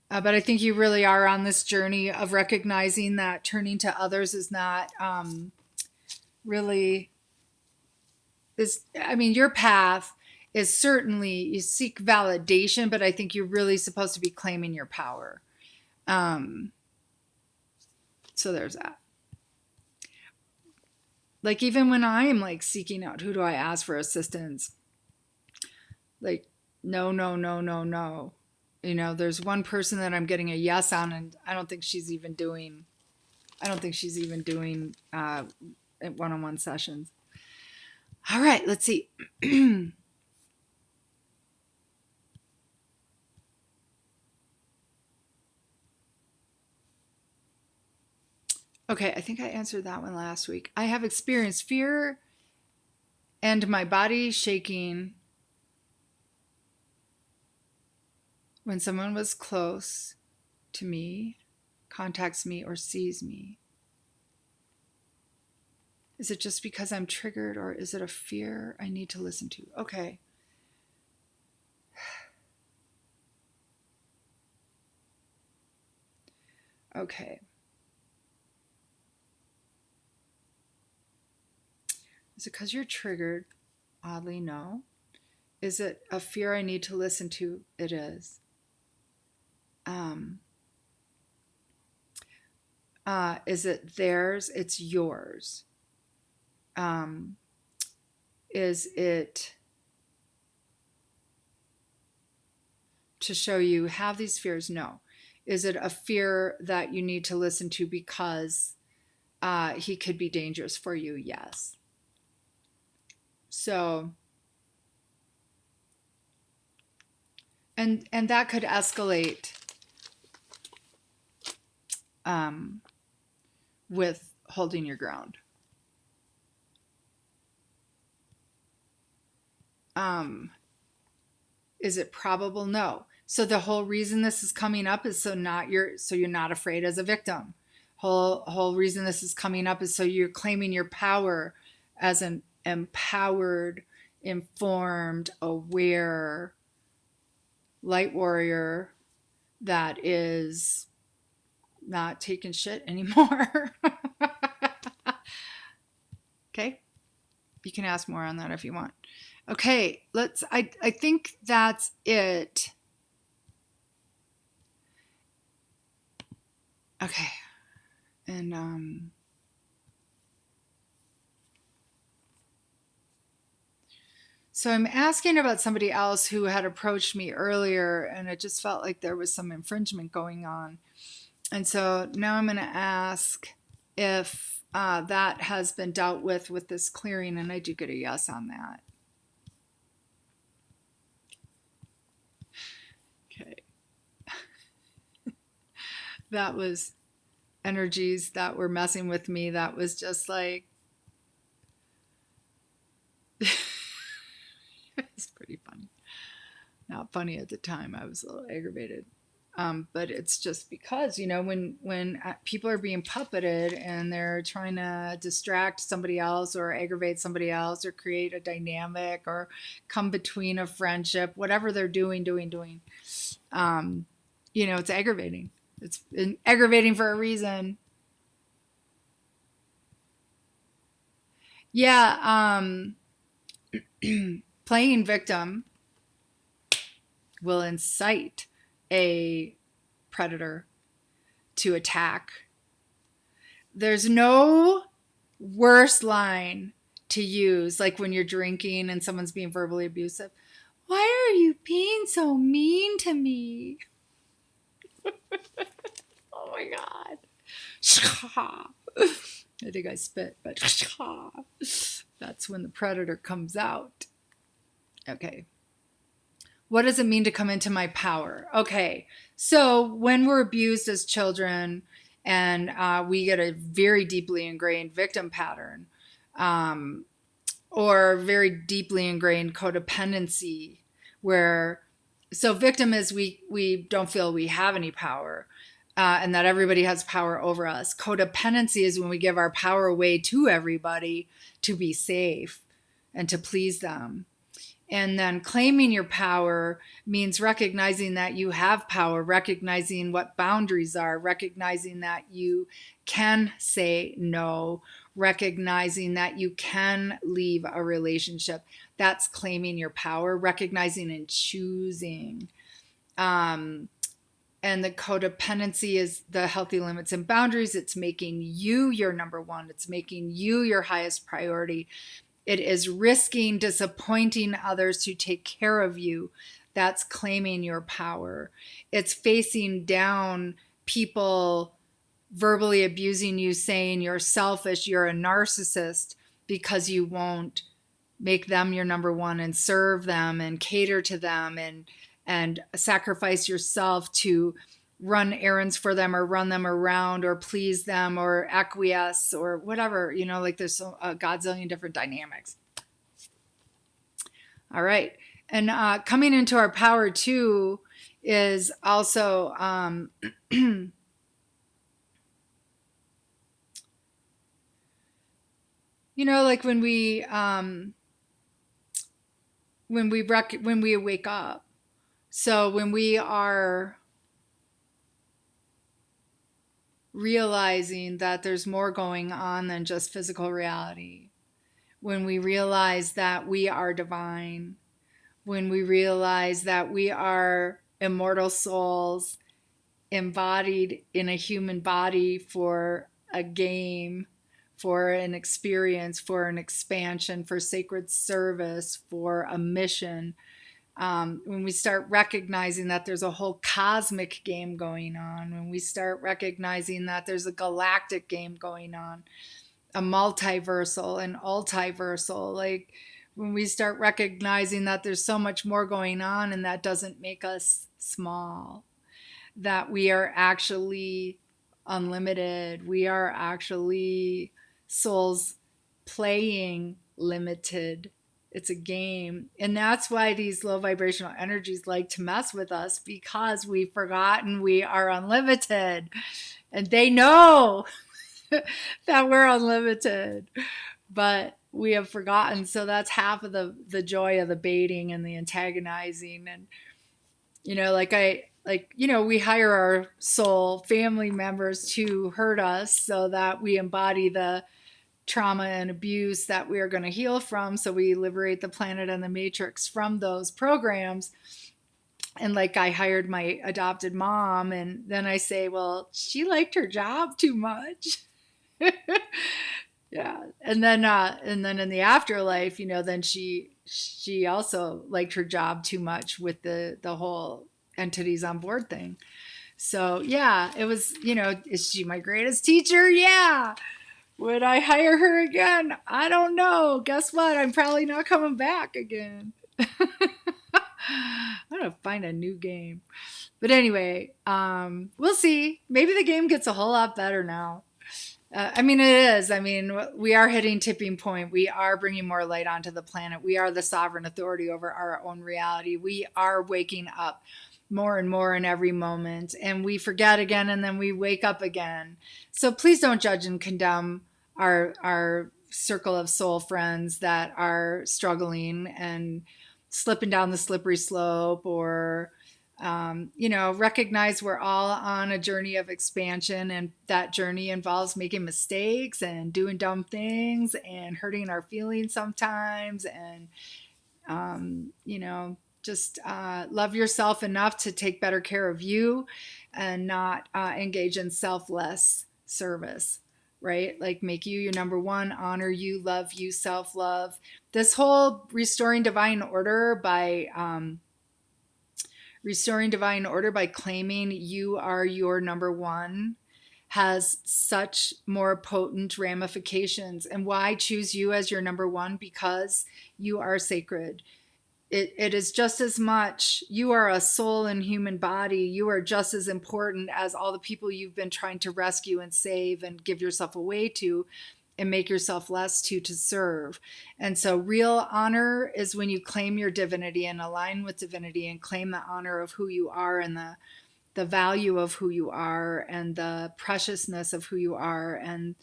But I think you really are on this journey of recognizing that turning to others is not really, your path is certainly, you seek validation, but I think you're really supposed to be claiming your power. So there's that. Like, even when I am like seeking out, who do I ask for assistance? Like, no. There's one person that I'm getting a yes on, and I don't think she's even doing one-on-one sessions. All right, let's see. Okay, I think I answered that one last week. I have experienced fear and my body shaking when someone was close to me, contacts me, or sees me. Is it just because I'm triggered, or is it a fear I need to listen to? Okay. Okay. Is it because you're triggered? Oddly, no. Is it a fear I need to listen to? It is. Is it theirs? It's yours. Is it to show you have these fears? No. Is it a fear that you need to listen to because he could be dangerous for you? Yes. So, and that could escalate with holding your ground. Is it probable? No. So the whole reason this is coming up is so you're not afraid as a victim. Whole reason this is coming up is so you're claiming your power as an empowered, informed, aware light warrior that is not taking shit anymore. Okay? You can ask more on that if you want. Okay, I think that's it. Okay. And so I'm asking about somebody else who had approached me earlier, and it just felt like there was some infringement going on. And so now I'm going to ask if that has been dealt with this clearing, and I do get a yes on that. Okay. That was energies that were messing with me. That was just like, it's pretty funny. Not funny at the time. I was a little aggravated. But it's just because, when people are being puppeted and they're trying to distract somebody else or aggravate somebody else or create a dynamic or come between a friendship, whatever they're doing, it's aggravating. It's aggravating for a reason. Yeah. Playing victim will incite a predator to attack. There's no worse line to use, like when you're drinking and someone's being verbally abusive. Why are you being so mean to me? Oh my God. I think I spit, but that's when the predator comes out. Okay. What does it mean to come into my power? Okay. So when we're abused as children and we get a very deeply ingrained victim pattern, or very deeply ingrained codependency, so victim is we don't feel we have any power, and that everybody has power over us. Codependency is when we give our power away to everybody to be safe and to please them. And then claiming your power means recognizing that you have power, recognizing what boundaries are, recognizing that you can say no, recognizing that you can leave a relationship. That's claiming your power, recognizing and choosing. And the codependency is the healthy limits and boundaries. It's making you your number one. It's making you your highest priority. It is risking disappointing others to take care of you. That's claiming your power. It's facing down people verbally abusing you, saying you're selfish, you're a narcissist, because you won't make them your number one and serve them and cater to them and sacrifice yourself to run errands for them or run them around or please them or acquiesce or whatever, like there's a godzillion different dynamics. All right. And coming into our power too is also, like when we wake up. So when we are realizing that there's more going on than just physical reality, when we realize that we are divine, when we realize that we are immortal souls embodied in a human body for a game, for an experience, for an expansion, for sacred service, for a mission. When we start recognizing that there's a whole cosmic game going on, when we start recognizing that there's a galactic game going on, a multiversal, an multiversal, like when we start recognizing that there's so much more going on and that doesn't make us small, that we are actually unlimited, we are actually souls playing limited. It's a game. And that's why these low vibrational energies like to mess with us, because we've forgotten we are unlimited. And they know that we're unlimited, but we have forgotten. So that's half of the joy of the baiting and the antagonizing. And, we hire our soul family members to hurt us so that we embody the trauma and abuse that we are going to heal from. So we liberate the planet and the matrix from those programs. And like I hired my adopted mom, and then I say, well, she liked her job too much. Yeah. And then in the afterlife, then she also liked her job too much with the whole entities on board thing. So yeah, it was, is she my greatest teacher? Yeah. Would I hire her again? I don't know. Guess what? I'm probably not coming back again. I'm going to find a new game. But anyway, we'll see. Maybe the game gets a whole lot better now. It is. We are hitting tipping point. We are bringing more light onto the planet. We are the sovereign authority over our own reality. We are waking up. more and more in every moment, and we forget again, and then we wake up again. So please don't judge and condemn our circle of soul friends that are struggling and slipping down the slippery slope, or recognize we're all on a journey of expansion, and that journey involves making mistakes and doing dumb things and hurting our feelings sometimes, and just love yourself enough to take better care of you and not engage in selfless service, right? Like, make you your number one, honor you, love you, self-love. This whole restoring divine order by claiming you are your number one has such more potent ramifications. And why choose you as your number one? Because you are sacred. It is just as much, you are a soul and human body. You are just as important as all the people you've been trying to rescue and save and give yourself away to and make yourself less to serve. And so real honor is when you claim your divinity and align with divinity and claim the honor of who you are, and the value of who you are, and the preciousness of who you are, and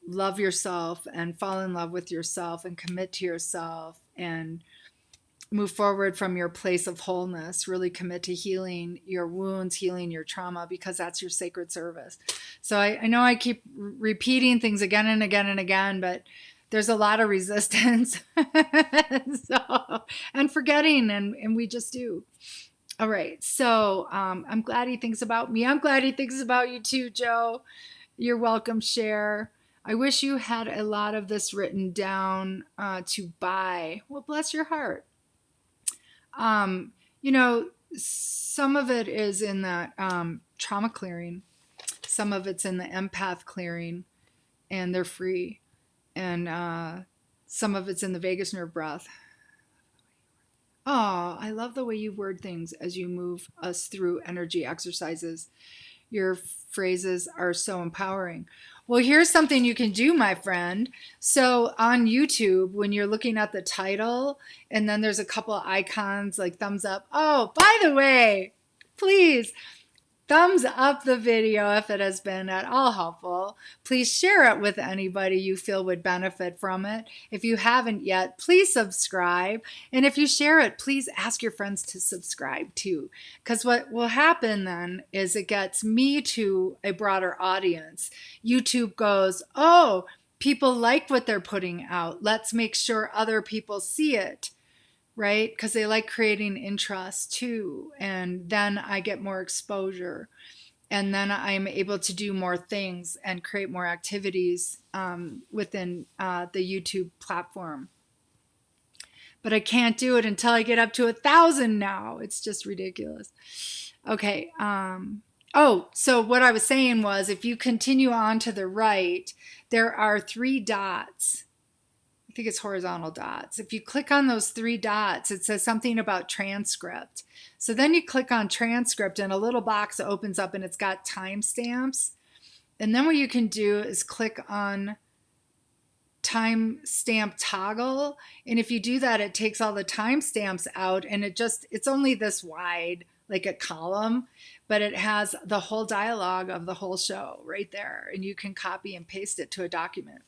love yourself and fall in love with yourself and commit to yourself and move forward from your place of wholeness. Really commit to healing your wounds, healing your trauma, because that's your sacred service. So I know I keep repeating things again and again and again, but there's a lot of resistance and forgetting, and we just do. All right. So I'm glad he thinks about me. I'm glad he thinks about you too, Joe. You're welcome, Cher. I wish you had a lot of this written down to buy. Well, bless your heart. Some of it is in that trauma clearing. Some of it's in the empath clearing, and they're free. And some of it's in the vagus nerve breath. Oh, I love the way you word things as you move us through energy exercises. Your phrases are so empowering. Well, here's something you can do, my friend. So on YouTube, when you're looking at the title, and then there's a couple of icons like thumbs up. Oh, by the way, please thumbs up the video if it has been at all helpful. Please share it with anybody you feel would benefit from it. If you haven't yet, please subscribe. And if you share it, please ask your friends to subscribe too. Because what will happen then is it gets me to a broader audience. YouTube goes, oh, people like what they're putting out. Let's make sure other people see it. Right? Because they like creating interest too. And then I get more exposure. And then I'm able to do more things and create more activities within the YouTube platform. But I can't do it until I get up to 1,000 now. It's just ridiculous. Okay. So what I was saying was, if you continue on to the right, there are 3 dots. I think it's horizontal dots. If you click on those 3 dots, it says something about transcript. So then you click on transcript, and a little box opens up, and it's got timestamps. And then what you can do is click on timestamp toggle. And if you do that, it takes all the timestamps out, and it's only this wide, like a column, but it has the whole dialogue of the whole show right there. And you can copy and paste it to a document.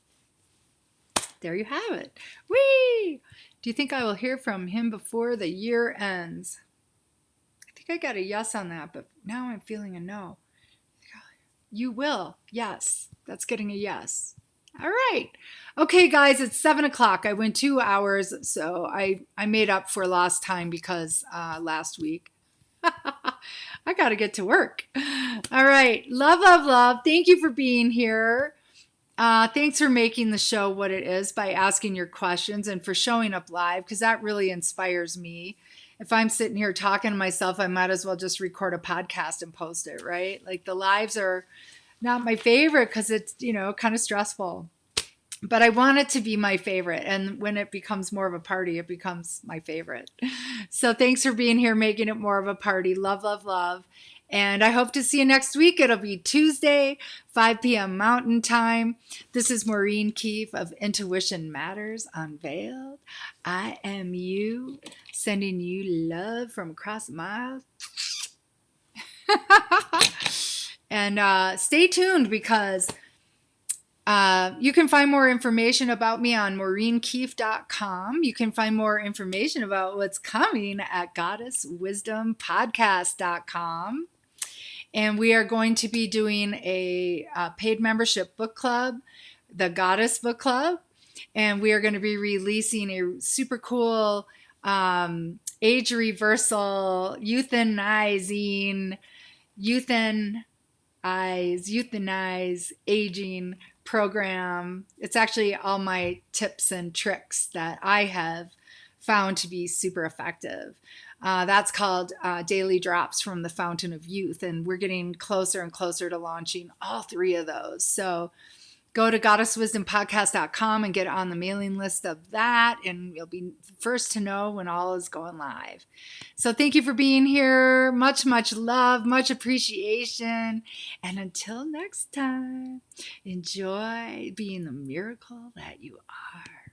There you have it. Whee! Do you think I will hear from him before the year ends? I think I got a yes on that, but now I'm feeling a no. You will. Yes. That's getting a yes. All right. Okay, guys, it's 7 o'clock. I went 2 hours, so I made up for lost time because last week. I got to get to work. All right. Love, love, love. Thank you for being here. Thanks for making the show what it is by asking your questions and for showing up live, because that really inspires me. If I'm sitting here talking to myself, I might as well just record a podcast and post it, right? Like, the lives are not my favorite because it's, kind of stressful. But I want it to be my favorite. And when it becomes more of a party, it becomes my favorite. So thanks for being here, making it more of a party. Love, love, love. And I hope to see you next week. It'll be Tuesday, 5 p.m. Mountain Time. This is Maureen Keefe of Intuition Matters Unveiled. IMU, sending you love from across miles. And stay tuned because you can find more information about me on maureenkeefe.com. You can find more information about what's coming at goddesswisdompodcast.com. And we are going to be doing a paid membership book club, the Goddess Book Club. And we are going to be releasing a super cool age reversal, euthanize aging program. It's actually all my tips and tricks that I have found to be super effective. That's called Daily Drops from the Fountain of Youth. And we're getting closer and closer to launching all three of those. So go to goddesswisdompodcast.com and get on the mailing list of that. And you'll be first to know when all is going live. So thank you for being here. Much, much love, much appreciation. And until next time, enjoy being the miracle that you are.